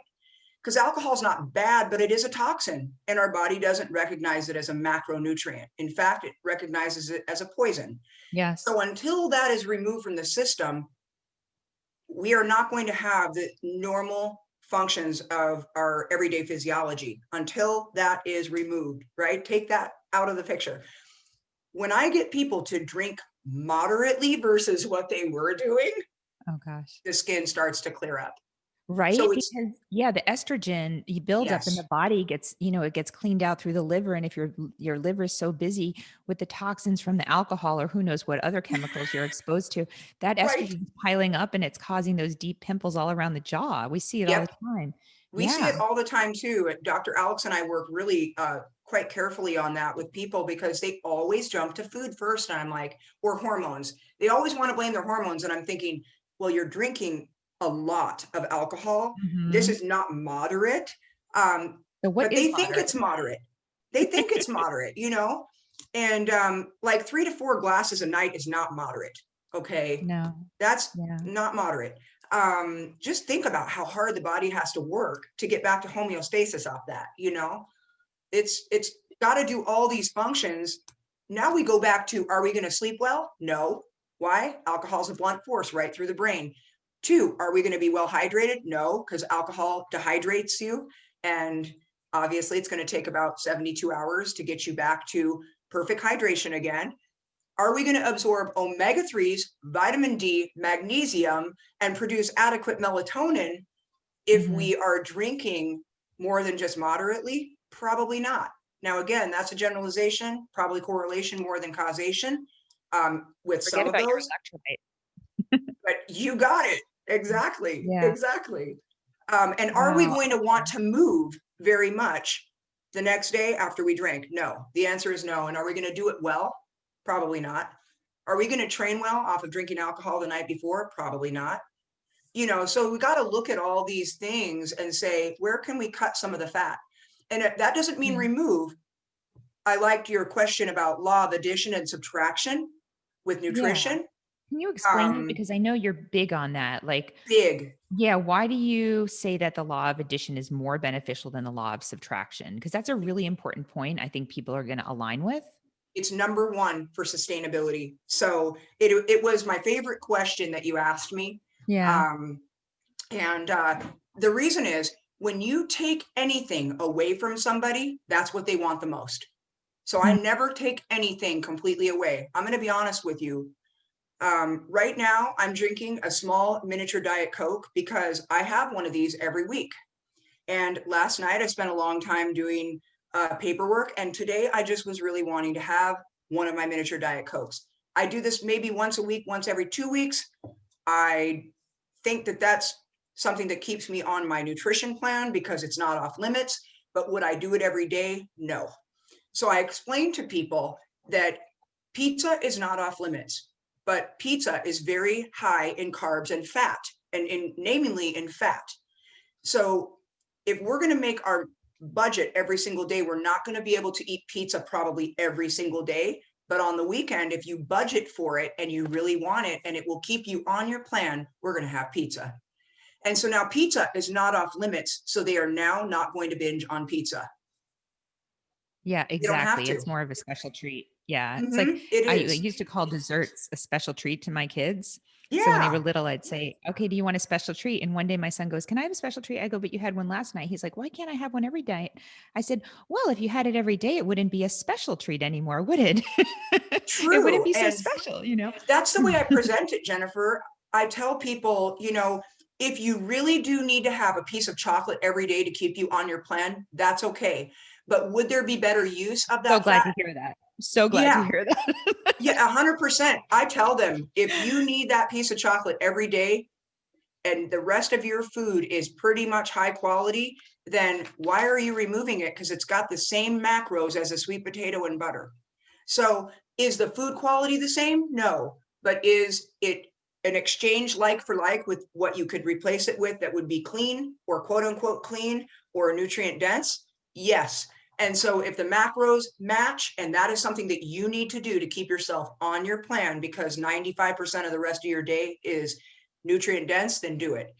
because alcohol is not bad, but it is a toxin, and our body doesn't recognize it as a macronutrient. In fact, it recognizes it as a poison. Yes. So until that is removed from the system, we are not going to have the normal functions of our everyday physiology until that is removed, right? Take that out of the picture. When I get people to drink moderately versus what they were doing, Oh gosh. the skin starts to clear up. Right? So it's, Because yeah, the estrogen you build up in the yes, body gets, it gets cleaned out through the liver. And if your liver is so busy with the toxins from the alcohol or who knows what other chemicals you're exposed to, that right. estrogen is piling up and it's causing those deep pimples all around the jaw. We see it all the Yep. time. We see Yeah. it all the time too. Dr. Alex and I work really quite carefully on that with people because they always jump to food first. And I'm like, or hormones. They always want to blame their hormones. And I'm thinking, well, you're drinking a lot of alcohol. This Mhm. is not moderate. Um, So what but is they think moderate? it's moderate. They think it's moderate, you know? And like 3 to 4 glasses a night is not moderate. Okay. No. That's Yeah. not moderate. Just think about how hard the body has to work to get back to homeostasis off that, you know? It's got to do all these functions. Now we go back to, are we going to sleep well? No. Why? Alcohol's a blunt force right through the brain. Two, are we going to be well hydrated? No, because alcohol dehydrates you. And obviously it's going to take about 72 hours to get you back to perfect hydration again. Are we going to absorb omega-3s, vitamin D, magnesium, and produce adequate melatonin if Mhm. we are drinking more than just moderately? Probably not. Now, again, that's a generalization, probably correlation more than causation with some Forget of about your those, electrolyte. but you got it. Exactly. Yeah. Exactly. And are we Wow. going to want to move very much the next day after we drink? No. The answer is no. And are we going to do it well? Probably not. Are we going to train well off of drinking alcohol the night before? Probably not. You know, so we got to look at all these things and say, where can we cut some of the fat? And that doesn't mean Yeah. remove. I liked your question about law of addition and subtraction with Yeah. nutrition. Can you explain it? Um, Because I know you're big on that. Like, big. yeah, why do you say that the law of addition is more beneficial than the law of subtraction? Because that's a really important point I think people are going to align with. It's number one for sustainability. So it was my favorite question that you asked me. Yeah. Um, and the reason is when you take anything away from somebody, that's what they want the most. So I Mm. never take anything completely away. I'm going to be honest with you. Right now, I'm drinking a small miniature Diet Coke because I have one of these every week. And last night, I spent a long time doing paperwork. And today, I just was really wanting to have one of my miniature Diet Cokes. I do this maybe once a week, once every 2 weeks. I think that that's something that keeps me on my nutrition plan because it's not off limits. But would I do it every day? No. So I explained to people that pizza is not off limits, but pizza is very high in carbs and fat, and namely in fat. So if we're going to make our budget every single day, we're not going to be able to eat pizza probably every single day. But on the weekend, if you budget for it and you really want it and it will keep you on your plan, we're going to have pizza. And so now pizza is not off limits. So they are now not going to binge on pizza. Yeah, They don't have exactly. to. It's more of a special treat. Yeah. It's like It I is. used to call desserts a special treat to my kids. So when they were Yeah, little, I'd say, okay, do you want a special treat? And one day my son goes, can I have a special treat? I go, but you had one last night. He's like, why can't I have one every day? I said, well, if you had it every day, it wouldn't be a special treat anymore, would it? It wouldn't true. be so And special. that's the way I present it, Jennifer. I tell people, if you really do need to have a piece of chocolate every day to keep you on your plan, that's okay. But would there be better use of So that glad fat? to hear that. So glad to Yeah, hear that. yeah, 100%. I tell them if you need that piece of chocolate every day and the rest of your food is pretty much high quality, then why are you removing it? Because it's got the same macros as a sweet potato and butter. So is the food quality the same? No. But is it an exchange like for like with what you could replace it with that would be clean or quote unquote clean or nutrient dense? Yes. And so if the macros match, and that is something that you need to do to keep yourself on your plan because 95% of the rest of your day is nutrient dense, then do it.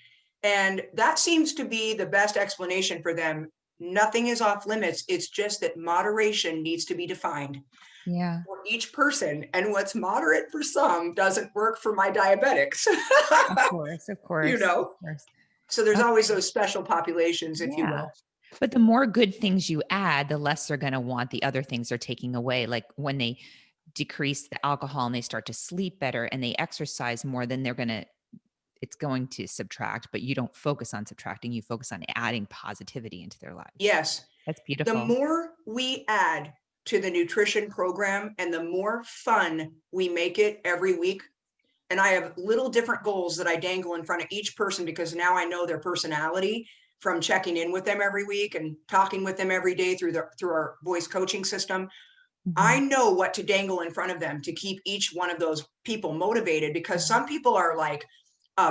And that seems to be the best explanation for them. Nothing is off limits. It's just that moderation needs to be defined Yeah. for each person. And what's moderate for some doesn't work for my diabetics, Of course, of you course, of know? course. So there's always Okay. those special populations, if you Yeah. will. But the more good things you add, the less they're gonna want the other things they're taking away. Like when they decrease the alcohol and they start to sleep better and they exercise more, then it's going to subtract, but you don't focus on subtracting, you focus on adding positivity into their lives. Yes. That's The beautiful. more we add to the nutrition program and the more fun we make it every week, and I have little different goals that I dangle in front of each person because now I know their personality from checking in with them every week and talking with them every day through our voice coaching system. I Mhm. know what to dangle in front of them to keep each one of those people motivated because Yeah. some people are like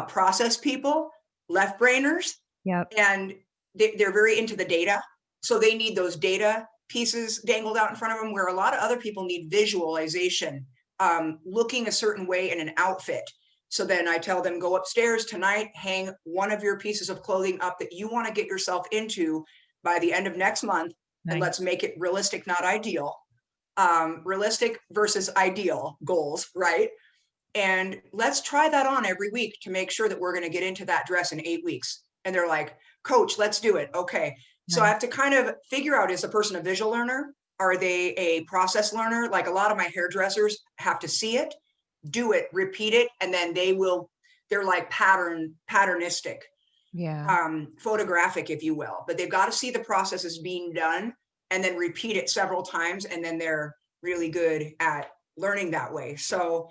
process people, left brainers, Yep. and they're very into the data. So they need those data pieces dangled out in front of them, where a lot of other people need visualization, looking a certain way in an outfit. So then I tell them, go upstairs tonight, hang one of your pieces of clothing up that you want to get yourself into by the end of next month. And let's Nice. make it realistic, not ideal. Realistic versus ideal goals, right? And let's try that on every week to make sure that we're going to get into that dress in 8 weeks. And they're like, Coach, let's do it. Okay. So I Nice. have to kind of figure out, is a person a visual learner? Are they a process learner? Like a lot of my hairdressers have to see it, do it, repeat it, and then they're like patternistic, Yeah. photographic, if you will. But they've got to see the processes being done and then repeat it several times. And then they're really good at learning that way. So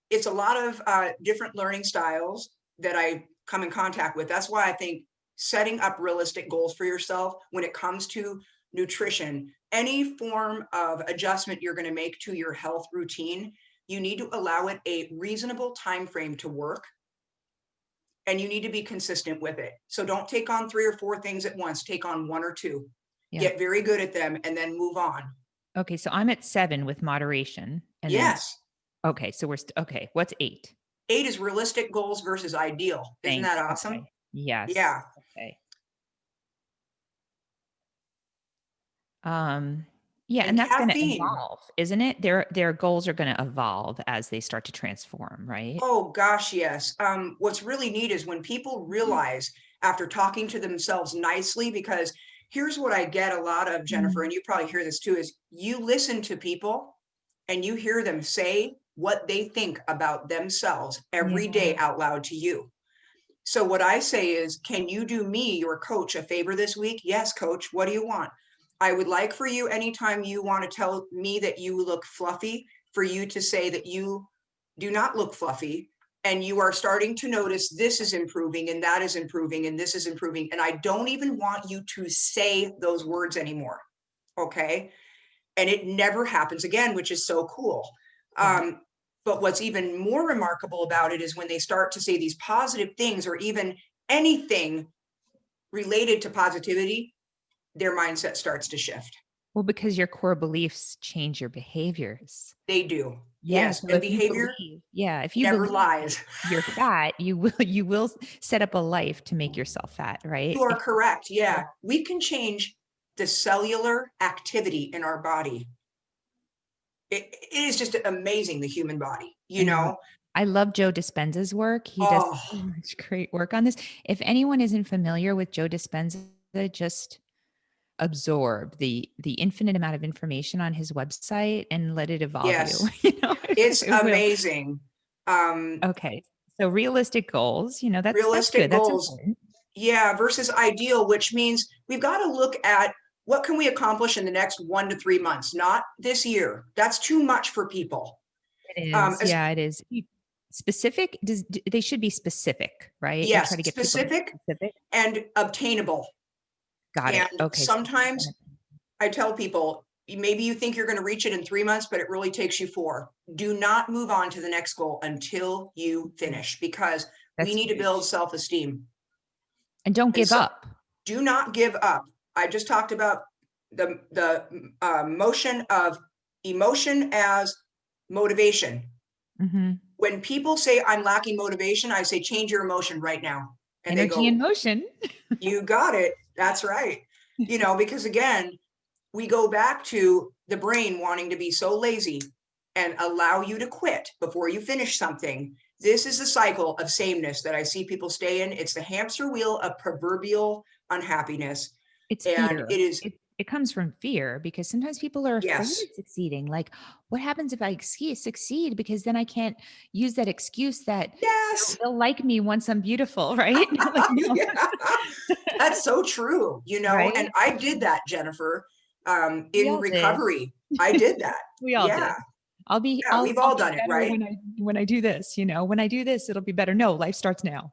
it's a lot of different learning styles that I come in contact with. That's why I think setting up realistic goals for yourself when it comes to nutrition, any form of adjustment you're going to make to your health routine, you need to allow it a reasonable time frame to work, and you need to be consistent with it. So don't take on 3 or 4 things at once. Take on 1 or 2. Yeah. Get very good at them and then move on. Okay, so I'm at 7 with moderation, and then Yes. okay, so okay, what's 8? 8 is realistic goals versus ideal. Isn't that Thanks, awesome? okay. Yes, Yeah. okay. Um, yeah, And and that's gonna caffeine. evolve, isn't it? Their goals are gonna evolve as they start to transform, right? Oh gosh, yes. What's really neat is when people realize after talking to themselves nicely, because here's what I get a lot of, Jennifer, Mhm. and you probably hear this too, is you listen to people and you hear them say what they think about themselves every Yeah, day out loud to you. So what I say is, can you do me, your coach, a favor this week? Yes, coach. What do you want? I would like for you, anytime you want to tell me that you look fluffy, for you to say that you do not look fluffy, and you are starting to notice this is improving and that is improving and this is improving. And I don't even want you to say those words anymore. Okay. And it never happens again, which is so cool. yeah. Um, but what's even more remarkable about it is when they start to say these positive things or even anything related to positivity, their mindset starts to shift. Well, because your core beliefs change your behaviors. They do. Yeah, Yes. so And if you behavior believe yeah, if you never believe lies. you're fat, you will set up a life to make yourself fat, right? You are If correct. yeah. Yeah. We can change the cellular activity in our body. It is just amazing, the human body, I you know. know? I love Joe Dispenza's work. He does Oh, so much great work on this. If anyone isn't familiar with Joe Dispenza, just absorb the infinite amount of information on his website and let it evolve you. yes. You know, It's it will. amazing. Okay. So realistic goals, that's Realistic good. That's goals, important. yeah, versus ideal, which means we've got to look at what can we accomplish in the next 1 to 3 months, not this year. That's too much for people. It Um, is. as, Yeah, it is. Specific they should be specific, right? I try yes, to get people to be specific specific. and obtainable. Got And it. Okay. So sometimes I tell people, maybe you think you're going to reach it in 3 months, but it really takes you 4. Do not move on to the next goal until you finish, because we that's need to build huge. self-esteem. And don't And give so up. do not give up. I just talked about the motion of emotion as motivation. Mhm. When people say I'm lacking motivation, I say change your emotion right now And they Energy go, in motion. you got it. That's right. Because again, we go back to the brain wanting to be so lazy and allow you to quit before you finish something. This is the cycle of sameness that I see people stay in. It's the hamster wheel of proverbial unhappiness. It's And fear. it is, It comes from fear because sometimes people are afraid yes, of succeeding. Like, what happens if I succeed? Because then I can't use that excuse that yes. they'll like me once I'm beautiful, right? Like, no, Yeah, that's so true, and right? I did that, Jennifer, We in all did. recovery. I did that. We all Yeah, did. yeah, we've I'll all be done it, better right? when I do this, when I do this, it'll be better. No, life starts now.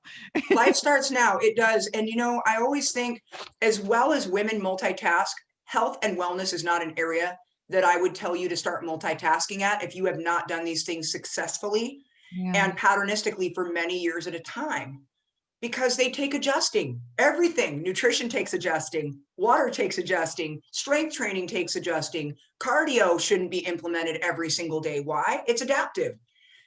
Life starts now. It does. And, I always think as well as women multitask, health and wellness is not an area that I would tell you to start multitasking at if you have not done these things successfully Yeah. and patternistically for many years at a time. Because they take adjusting. Everything, nutrition takes adjusting, water takes adjusting, strength training takes adjusting. Cardio shouldn't be implemented every single day. Why? It's adaptive.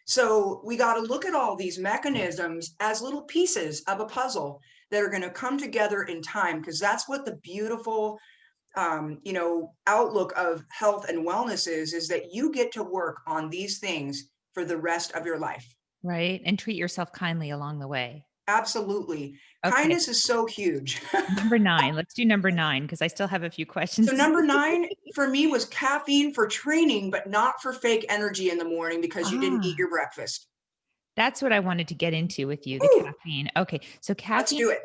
So we got to look at all these mechanisms as little pieces of a puzzle that are going to come together in time, because that's what the beautiful outlook of health and wellness is that you get to work on these things for the rest of your life. Right. And treat yourself kindly along the way. Absolutely. Okay. Kindness is so huge. Number 9. Let's do number 9 because I still have a few So questions. number 9 for me was caffeine for training, but not for fake energy in the morning because you didn't eat Ah, your breakfast. that's what I wanted to get into with you, the Ooh, caffeine. Okay. So let's caffeine do it.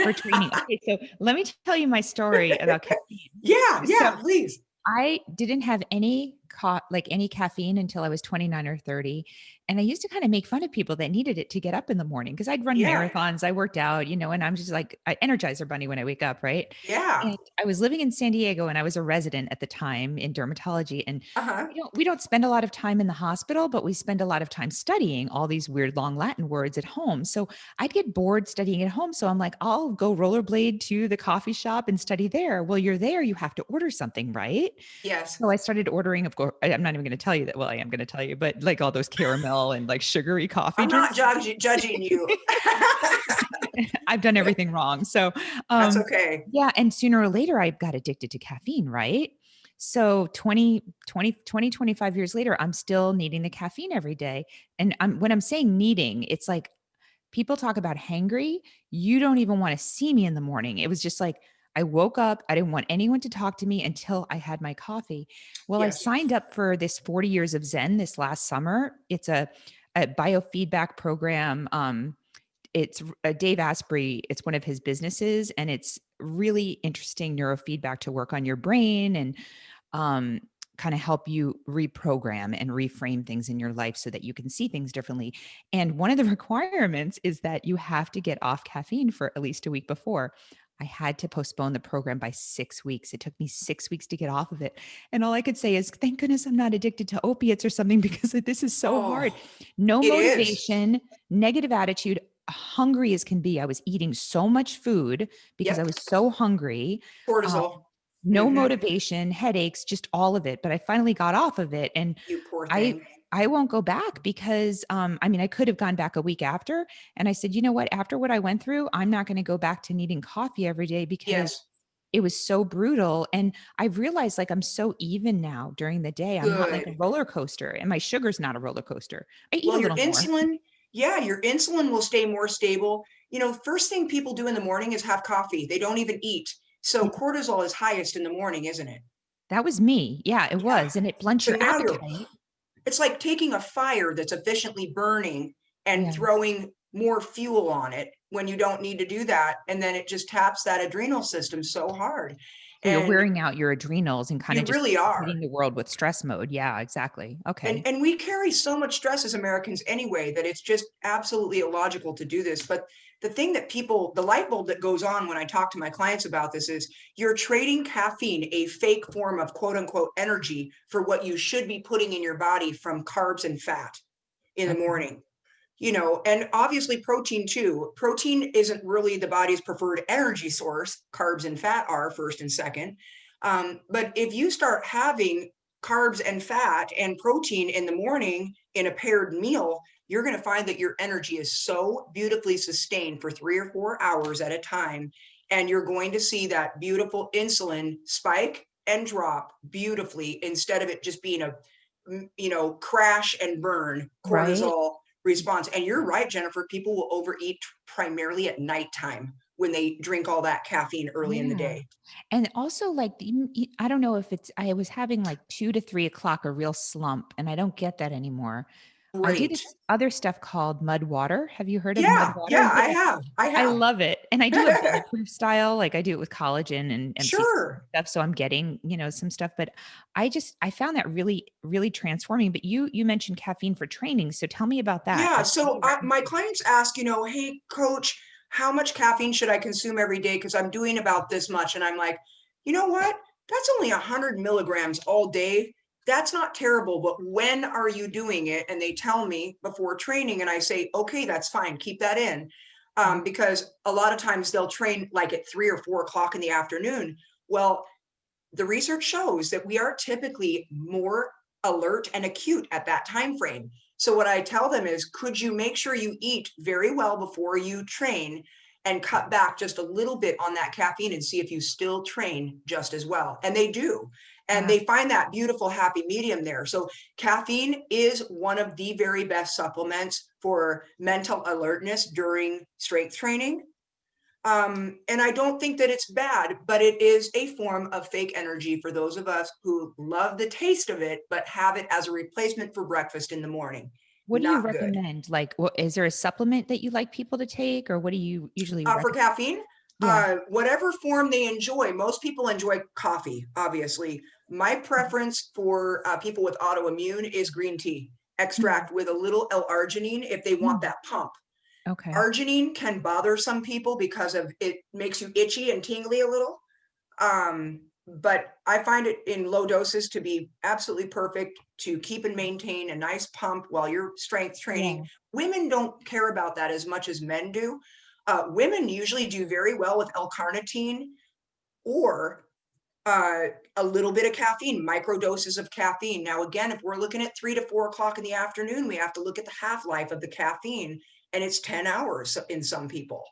for training. Okay. So let me tell you my story about caffeine. Yeah, So yeah, please. I didn't have any caffeine until I was 29 or 30. And I used to kind of make fun of people that needed it to get up in the morning because I'd run Yeah, marathons, I worked out, and I'm just like I Energizer bunny when I wake up, right? yeah. And I was living in San Diego and I was a resident at the time in dermatology. And Uh-huh. we don't spend a lot of time in the hospital, but we spend a lot of time studying all these weird long Latin words at home. So I'd get bored studying at home. So I'm like, I'll go rollerblade to the coffee shop and study there. Well, you're there, you have to order something, right? Yes. So I started ordering, of course, I'm not even going to tell you that. Well, I am going to tell you, but like all those caramel and like sugary coffee I'm not drinks. judging you. I've done everything wrong. So, That's um, okay. yeah. And sooner or later, I got addicted to caffeine, right? So 25 years later, I'm still needing the caffeine every day. And when I'm saying needing, it's like people talk about hangry. You don't even want to see me in the morning. It was just like I woke up, I didn't want anyone to talk to me until I had my coffee. Well, I Yes. signed up for this 40 years of Zen this last summer. It's a biofeedback program. It's Dave Asprey. It's one of his businesses, and it's really interesting neurofeedback to work on your brain and um, kind of help you reprogram and reframe things in your life so that you can see things differently. And one of the requirements is that you have to get off caffeine for at least a week before. I had to postpone the program by 6 weeks. It took me 6 weeks to get off of it. And all I could say is, thank goodness I'm not addicted to opiates or something because this is so hard. Oh, No it is. motivation, negative attitude, hungry as can be. I was eating so much food because I Yep. was so hungry. Um, Cortisol. no Hmm. motivation, headaches, just all of it. But I finally got off of it. And You poor I thing. I won't go back because I mean I could have gone back a week after. And I said, you know what, after what I went through, I'm not going to go back to needing coffee every day because Yes. it was so brutal. And I've realized like I'm so even now during the day. I'm not like a Good. roller coaster, and my sugar's not a roller coaster. I eat Well, a your little more. insulin, yeah, your insulin will stay more stable. First thing people do in the morning is have coffee. They don't even eat. So cortisol is highest in the morning, isn't it? That was me. Yeah, it Yeah. was. And it blunts So your now you're, appetite. it's like taking a fire that's efficiently burning and Yeah. throwing more fuel on it when you don't need to do that. And then it just taps that adrenal system so hard. So you're And wearing out your adrenals and kind you of just really are. hitting the world with stress mode. Yeah, exactly. And Okay. and we carry so much stress as Americans anyway that it's just absolutely illogical to do this. But the thing that the light bulb that goes on when I talk to my clients about this is you're trading caffeine, a fake form of quote unquote energy, for what you should be putting in your body from carbs and fat in the Okay. morning. And obviously protein too. Protein isn't really the body's preferred energy source. Carbs and fat are first and second. But if you start having carbs and fat and protein in the morning in a paired meal, you're going to find that your energy is so beautifully sustained for 3 or 4 hours at a time. And you're going to see that beautiful insulin spike and drop beautifully instead of it just being a, crash and burn Right? cortisol response. And you're right, Jennifer, people will overeat primarily at nighttime when they drink all that caffeine early in the Yeah. day. And also, like, I don't know if it's, I was having like 2 to 3 o'clock a real slump, and I don't get that anymore. I do Great. this other stuff called mud water. Have you heard of mud Yeah, water? yeah, I Yeah. have. I I have. love it. And I do a bulletproof style. Like I do it with collagen and MCT Sure. stuff. So I'm getting, some stuff, but I found that really, really transforming. But you mentioned caffeine for training. So tell me about that. Yeah, Like, what do so you my recommend? clients ask, "Hey, coach, how much caffeine should I consume every day? Because I'm doing about this much." And I'm like, "You know what? That's only 100 milligrams all day. That's not terrible, but when are you doing it?" And they tell me before training, and I say, "Okay, that's fine. Keep that in." Mhm. Because a lot of times they'll train like at 3 or 4 o'clock in the afternoon. Well, the research shows that we are typically more alert and acute at that time frame. So what I tell them is, could you make sure you eat very well before you train and cut back just a little bit on that caffeine and see if you still train just as well? And they do. And Wow. they find that beautiful happy medium there. So caffeine is one of the very best supplements for mental alertness during strength training. And I don't think that it's bad, but it is a form of fake energy for those of us who love the taste of it, but have it as a replacement for breakfast in the morning. What do you Not good. recommend? Like, is there a supplement that you like people to take, or what do you usually For recommend? caffeine, Yeah. whatever form they enjoy, most people enjoy coffee, obviously. My preference for people with autoimmune is green tea Mhm. extract with a little L-arginine if they want Mm. that pump. Okay. Arginine can bother some people because of it makes you itchy and tingly a little. But I find it in low doses to be absolutely perfect to keep and maintain a nice pump while you're strength training. Yeah. Women don't care about that as much as men do. Women usually do very well with L-carnitine or uh, a little bit of caffeine, micro doses of caffeine. Now, again, if we're looking at 3 to 4 o'clock in the afternoon, we have to look at the half life of the caffeine, and it's 10 hours in some people.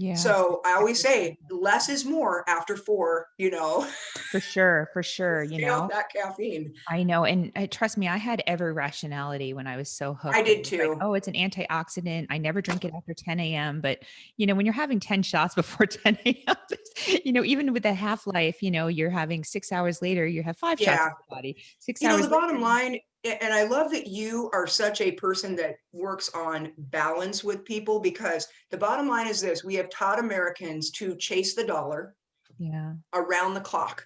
Yes. So I I've always heard that. say less is more after 4, For sure, stay off that caffeine. I know, and, trust me, I had every rationality when I was so I hooked that did it was like, too. "Oh, it's an antioxidant. I never drink it after 10 AM," but, when you're having 10 shots before 10 AM, even with the half-life, you're having 6 hours later, you have 5 shots Yeah. in your body. 6 hours The bottom later. line, and I love that you are such a person that works on balance with people because the bottom line is this: we have taught Americans to chase the dollar Yeah, around the clock,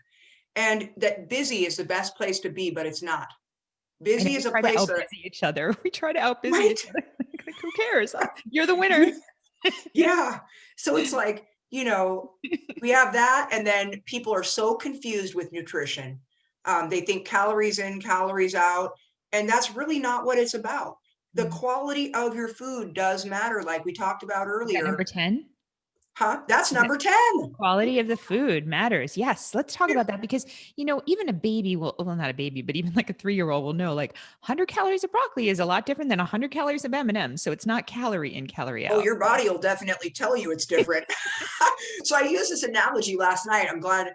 and that busy is the best place to be, but it's not. I know Busy we is a try to place that, outbusy each other. We try to outbusy right? each other. Like, who cares? You're the winner. Yeah. So it's like, we have that, and then people are so confused with nutrition. They think calories in, calories out, and that's really not what it's about. The Mm. quality of your food does matter, like we talked about Is that number earlier. 10? Huh? That's number 10. Quality of the food matters. Yes, let's talk about that because, even a baby will, well, not a baby, but even like a 3-year-old will know like 100 calories of broccoli is a lot different than 100 calories of M&M. So it's not calorie in, calorie Oh, out. your body will definitely tell you it's different. So I used this analogy last night. I'm glad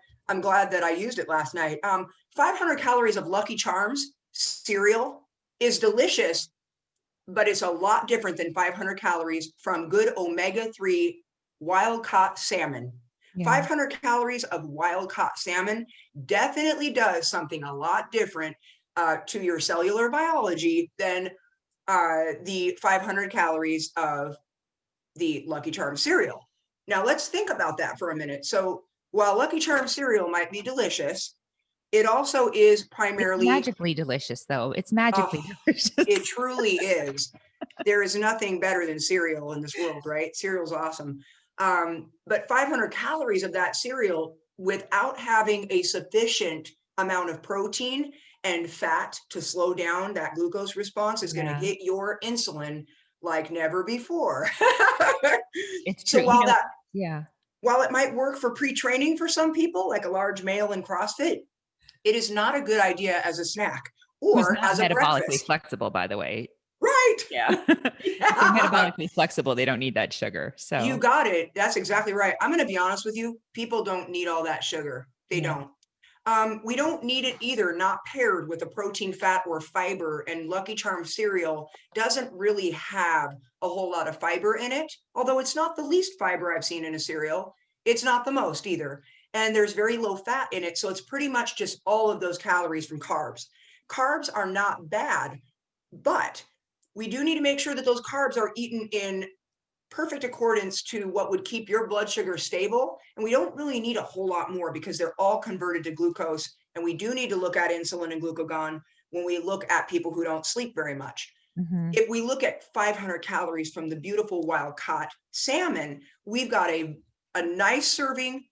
that I used it last night. 500 calories of Lucky Charms cereal is delicious, but it's a lot different than 500 calories from good omega-3 wild caught salmon. Yeah. 500 calories of wild caught salmon definitely does something a lot different to your cellular biology than the 500 calories of the Lucky Charms cereal. Now let's think about that for a minute. So while Lucky Charms cereal might be delicious, it also is It's primarily, magically delicious though. It's oh, magically it delicious. truly is. There is nothing better than cereal in this world, right? Cereal's awesome. But 500 calories of that cereal without having a sufficient amount of protein and fat to slow down that glucose response is going to Yeah, hit your insulin like never before. it's true. So Yeah. while it might work for pre-training for some people, like a large male in CrossFit, it is not a good idea as a snack Who's or not as a metabolically breakfast. flexible, by the way. Right. Yeah. If they're Yeah. metabolically flexible, they don't need that sugar. You So, got it. That's exactly right. I'm going to be honest with you. People don't need all that sugar. They yeah. don't. We don't need it either, not paired with a protein, fat, or fiber. And Lucky Charms cereal doesn't really have a whole lot of fiber in it, although it's not the least fiber I've seen in a cereal. It's not the most either. And there's very low fat in it. So it's pretty much just all of those calories from carbs. Carbs are not bad, but we do need to make sure that those carbs are eaten in perfect accordance to what would keep your blood sugar stable. And we don't really need a whole lot more because they're all converted to glucose. And we do need to look at insulin and glucagon when we look at people who don't sleep very much. Mhm. If we look at 500 calories from the beautiful wild caught salmon, we've got a nice serving,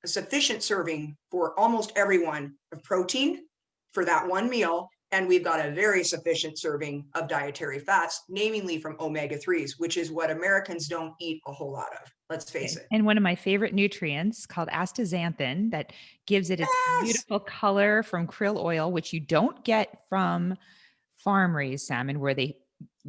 a sufficient serving for almost everyone of protein for that one meal. And we've got a very sufficient serving of dietary fats, namely from omega-3s, which is what Americans don't eat a whole lot of. Let's face Okay. it. And one of my favorite nutrients called astaxanthin that gives it its Yes. beautiful color from krill oil, which you don't get from farm raised salmon where they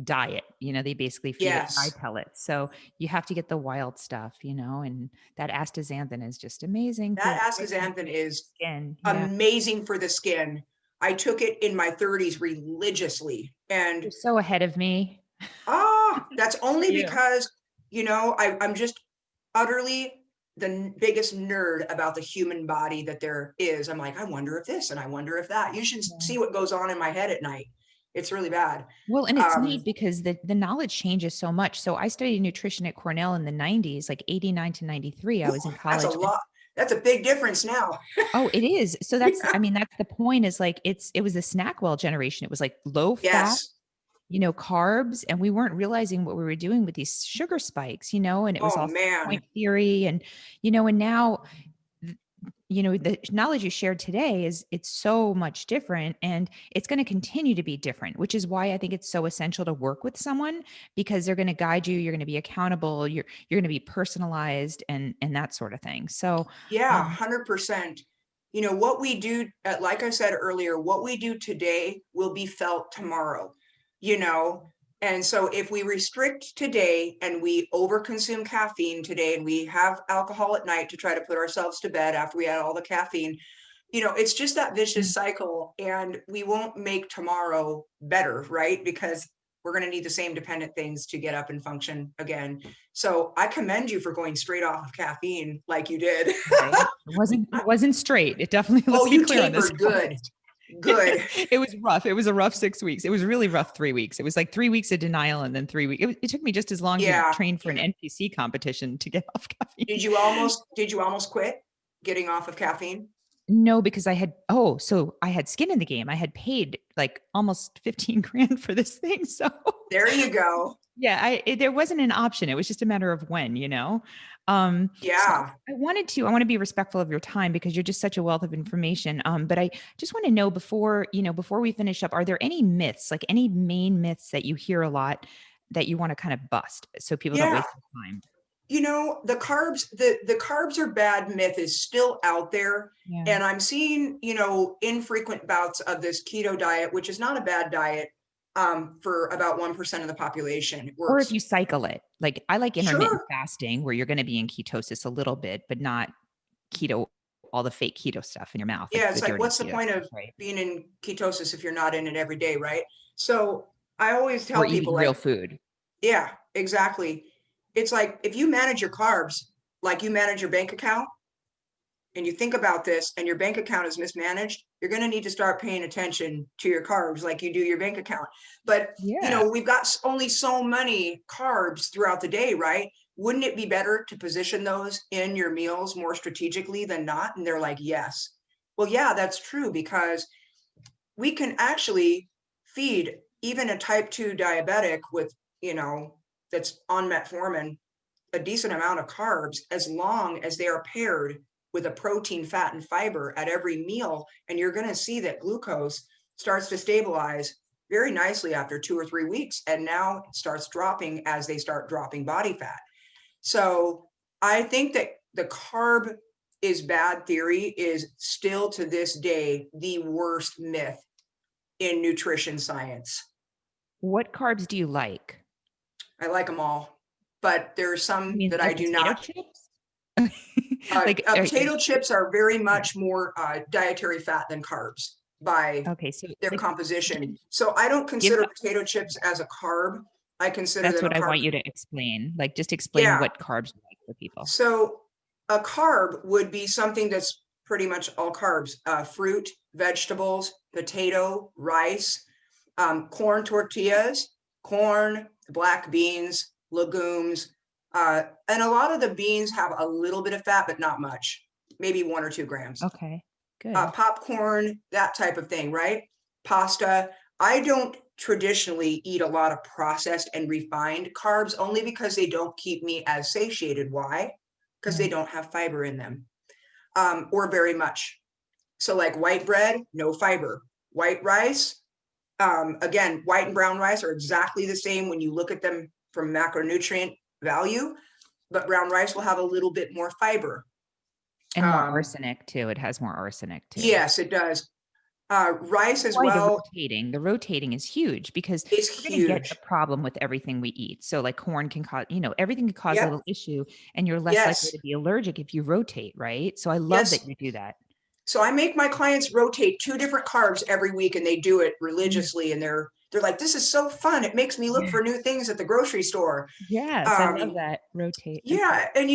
dye it. They basically feed it dye Yes. pellets. So you have to get the wild stuff, and that astaxanthin is just amazing for That like you astaxanthin said, is skin. Yeah. amazing for the skin. I took it in my 30s religiously. You're And so ahead of me. that's Good for only you. because, I'm just utterly the biggest nerd about the human body that there is. I'm like, I wonder if this and I wonder if that. You should Yeah. see what goes on in my head at night. It's really bad. Well, and it's Um, neat because the knowledge changes so much. So I studied nutrition at Cornell in the 90s, like 89 to 93. I Ooh, was in that's a college. lot. That's a big difference now. Oh, it is. So that's Yeah. I mean, that's the point is like it was the snack well generation. It was like low fat, Yes. carbs, and we weren't realizing what we were doing with these sugar spikes, and it was Oh all set man. point theory and now the knowledge you shared today is it's so much different and it's going to continue to be different, which is why I think it's so essential to work with someone because they're going to guide you, you're going to be accountable, you're going to be personalized and that sort of thing. So, Yeah, um 100%. What we do, like I said earlier, what we do today will be felt tomorrow, you know? And so if we restrict today and we overconsume caffeine today and we have alcohol at night to try to put ourselves to bed after we had all the caffeine, it's just that vicious cycle and we won't make tomorrow better, right? Because we're going to need the same dependent things to get up and function again. So I commend you for going straight off of caffeine like you did. Right. It wasn't straight. It definitely Oh, let's be you clear on this tapered good. podcast. Good. It was rough. It was a rough 6 weeks. It was really rough 3 weeks. It was like 3 weeks of denial and then 3 weeks. It took me just as long to Yeah. train for an NPC competition to get off caffeine. Did you almost quit getting off of caffeine? No, because so I had skin in the game. I had paid like almost 15 grand for this thing. So There you go. yeah, there wasn't an option. It was just a matter of when. So Yeah. I want to be respectful of your time because you're just such a wealth of information. But I just want to know before we finish up, are there any myths, like any main myths that you hear a lot that you want to kind of bust so people don't Yeah. waste their time? The carbs are bad myth is still out there. Yeah. And I'm seeing, infrequent bouts of this keto diet, which is not a bad diet for about 1% of the population. It Or if works. you cycle it, like I like intermittent Sure. fasting where you're going to be in ketosis a little bit, but not keto, all the fake keto stuff in your mouth, like Yeah, the it's like, dirty what's the keto point stuff, of right? being in ketosis if you're not in it every day, right? So I always Or tell people, eating real like, food. yeah, exactly. It's like if you manage your carbs like you manage your bank account, and you think about this and your bank account is mismanaged, you're going to need to start paying attention to your carbs like you do your bank account. But, Yeah. we've got only so many carbs throughout the day, right? Wouldn't it be better to position those in your meals more strategically than not? And they're like, yes. Well, yeah, that's true because we can actually feed even a type 2 diabetic with, that's on metformin a decent amount of carbs as long as they are paired with a protein, fat, and fiber at every meal. And you're going to see that glucose starts to stabilize very nicely after 2 or 3 weeks. And now it starts dropping as they start dropping body fat. So I think that the carb is bad theory is still to this day the worst myth in nutrition science. What carbs do you like? I like them all, but there are You some mean that I like do potato not. chips? Like, Potato chips are very yeah. much more dietary fat than carbs by Okay, so, their like, composition. give So I don't give consider potato chips as a carb. I consider that's them a what I carb. want you to explain. Like, just explain Yeah. what carbs you like for people. So a carb would be something that's pretty much all carbs, fruit, vegetables, potato, rice, corn tortillas, corn, black beans, legumes. And a lot of the beans have a little bit of fat, but not much, maybe 1 or 2 grams. Okay, good. Popcorn, that type of thing, right? Pasta. I don't traditionally eat a lot of processed and refined carbs only because they don't keep me as satiated. Why? Because Yeah. they don't have fiber in them, or very much. So, like white bread, no fiber. White rice, again, white and brown rice are exactly the same when you look at them from macronutrient value, but brown rice will have a little bit more fiber. And more Um, arsenic too, it has more arsenic too. yes, it does. Rice That's as why well the rotating is huge because is we're gonna get a huge. problem with everything we eat. So, like, corn can cause everything can cause a Yep. little issue, and you're less likely Yes. to be allergic if you rotate, right? So I love that Yes. you do that. So I make my clients rotate 2 different carbs every week, and they do it Mm, religiously. And they're like, "This is so fun! It makes me look yeah. for new things at the grocery store." Yes, I love Um, that. Rotate. Okay. yeah, and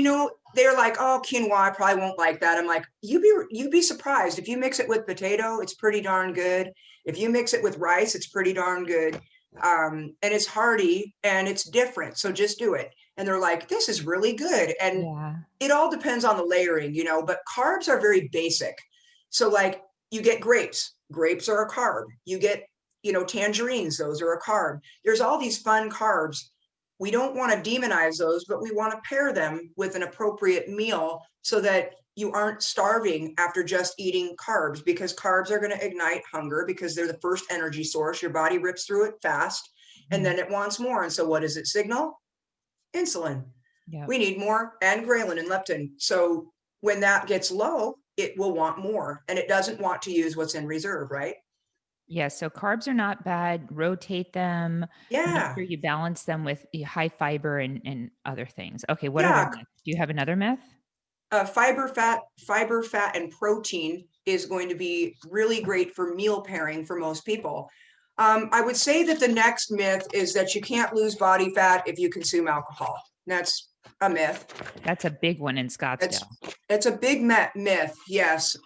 they're like, "Oh, quinoa, I probably won't like that." I'm like, "You'd be surprised if you mix it with potato, it's pretty darn good. If you mix it with rice, it's pretty darn good. And it's hearty and it's different. So just do it." And they're like, "This is really good." And Yeah. it all depends on the layering, but carbs are very basic. So, like, you get grapes. Grapes are a carb. You get, tangerines. Those are a carb. There's all these fun carbs. We don't want to demonize those, but we want to pair them with an appropriate meal so that you aren't starving after just eating carbs, because carbs are going to ignite hunger because they're the first energy source. Your body rips through it fast and Mhm. then it wants more. And so what does it signal? Insulin. Yep. We need more, and ghrelin and leptin. So when that gets low, it will want more, and it doesn't want to use what's in reserve, right? Yeah, so carbs are not bad. Rotate them. Make Yeah. sure you balance them with high fiber and other things. Okay, what other Yeah. myth? Do you have another myth? Fiber, fat, and protein is going to be really great for meal pairing for most people. I would say that the next myth is that you can't lose body fat if you consume alcohol. That's a myth. That's a big one in It's Scottsdale. it's a big myth. Yes.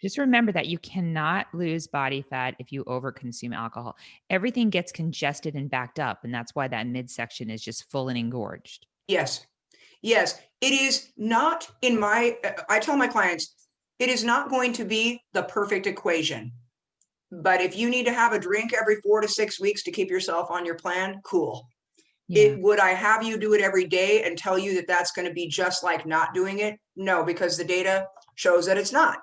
Just remember that you cannot lose body fat if you overconsume alcohol. Everything gets congested and backed up, and that's why that midsection is just full and engorged. Yes. Yes, it is not I tell my clients, it is not going to be the perfect equation. But if you need to have a drink every 4 to 6 weeks to keep yourself on your plan, cool. Yeah. Would I have you do it every day and tell you that that's going to be just like not doing it? No, because the data shows that it's not.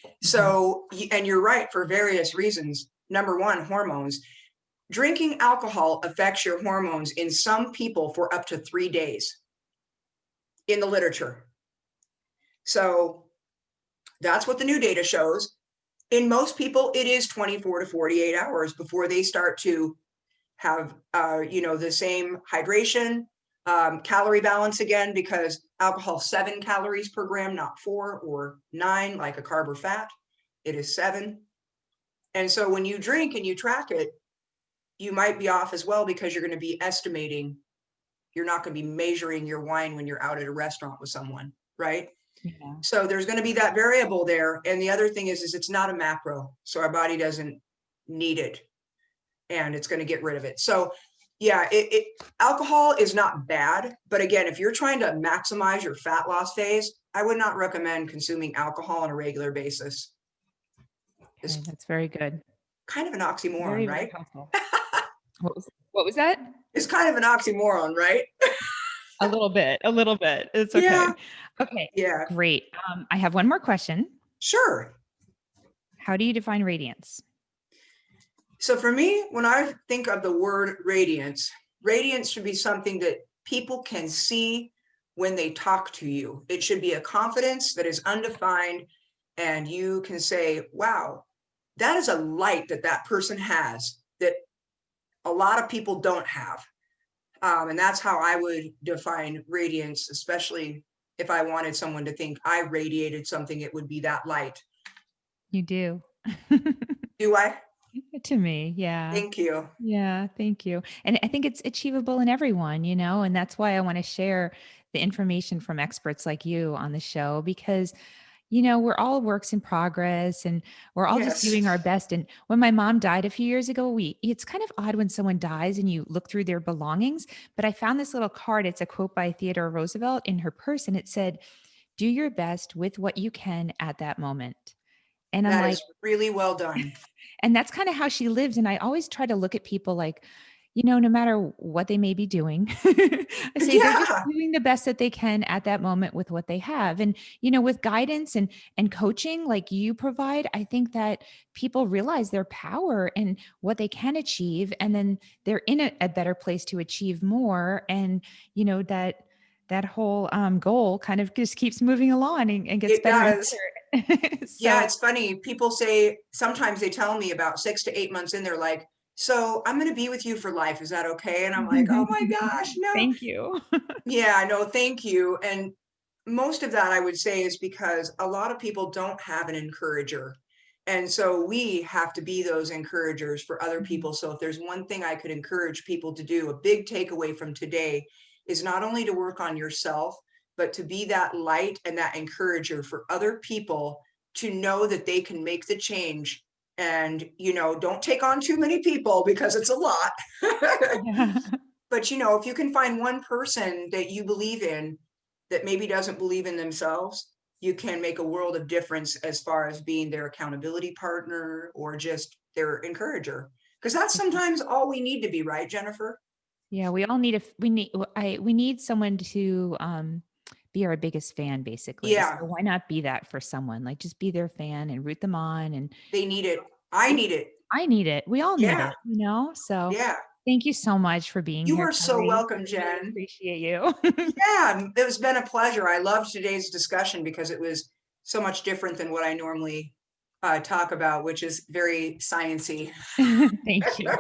Mhm. So, and you're right for various reasons. Number one, hormones. Drinking alcohol affects your hormones in some people for up to 3 days in the literature. So that's what the new data shows. In most people, it is 24 to 48 hours before they start to have, the same hydration, calorie balance again, because alcohol 7 calories per gram, not 4 or 9, like a carb or fat. It is 7. And so when you drink and you track it, you might be off as well because you're going to be estimating. You're not going to be measuring your wine when you're out at a restaurant with someone, right? Yeah. So there's going to be that variable there. And the other thing is it's not a macro. So our body doesn't need it and it's going to get rid of it. So yeah, alcohol is not bad. But again, if you're trying to maximize your fat loss phase, I would not recommend consuming alcohol on a regular basis. Okay, It's that's very good. kind of an oxymoron, Very, very right? helpful. What was that? It's kind of an oxymoron, right? A little bit, a little bit. It's Yeah. okay. Okay, Yeah. great. I have one more question. Sure. How do you define radiance? So for me, when I think of the word radiance, radiance should be something that people can see when they talk to you. It should be a confidence that is undefined, and you can say, wow, that is a light that person has that a lot of people don't have. And that's how I would define radiance, especially if I wanted someone to think I radiated something, it would be that light. You do. Do I? To me, yeah. Thank you. Yeah, thank you. And I think it's achievable in everyone, and that's why I wanna share the information from experts like you on the show because we're all works in progress and we're all just Yes, doing our best. And when my mom died a few years ago, it's kind of odd when someone dies and you look through their belongings. But I found this little card. It's a quote by Theodore Roosevelt in her purse, and it said, "Do your best with what you can at that moment." And I'm that like, is really well done. and that's kind of how she lives. And I always try to look at people like, no matter what they may be doing, I say they're just Yeah, doing the best that they can at that moment with what they have. And, with guidance and coaching like you provide, I think that people realize their power and what they can achieve. And then they're in a better place to achieve more. And, that whole goal kind of just keeps moving along and gets it better and does. better. Yeah, So it's funny. People say sometimes they tell me about 6 to 8 months in, they're like, so I'm going to be with you for life. Is that okay? And I'm like, oh my gosh, no. thank you. Yeah, no, thank you. And most of that I would say is because a lot of people don't have an encourager. And so we have to be those encouragers for other people. So if there's one thing I could encourage people to do, a big takeaway from today is not only to work on yourself, but to be that light and that encourager for other people to know that they can make the change. And, don't take on too many people because it's a lot. Yeah. But, if you can find one person that you believe in that maybe doesn't believe in themselves, you can make a world of difference as far as being their accountability partner or just their encourager. Because that's sometimes all we need to be, right, Jennifer? Yeah, we all need we need someone to, be our biggest fan, basically. Yeah, So why not be that for someone? Like, just be their fan and root them on, and they need it. I need it. I need it. We all need Yeah, it? So yeah. thank you so much for being You here, are so Kelly. I welcome, really Jen. appreciate you. Yeah, it's been a pleasure. I loved today's discussion because it was so much different than what I normally talk about, which is very sciency. Thank you.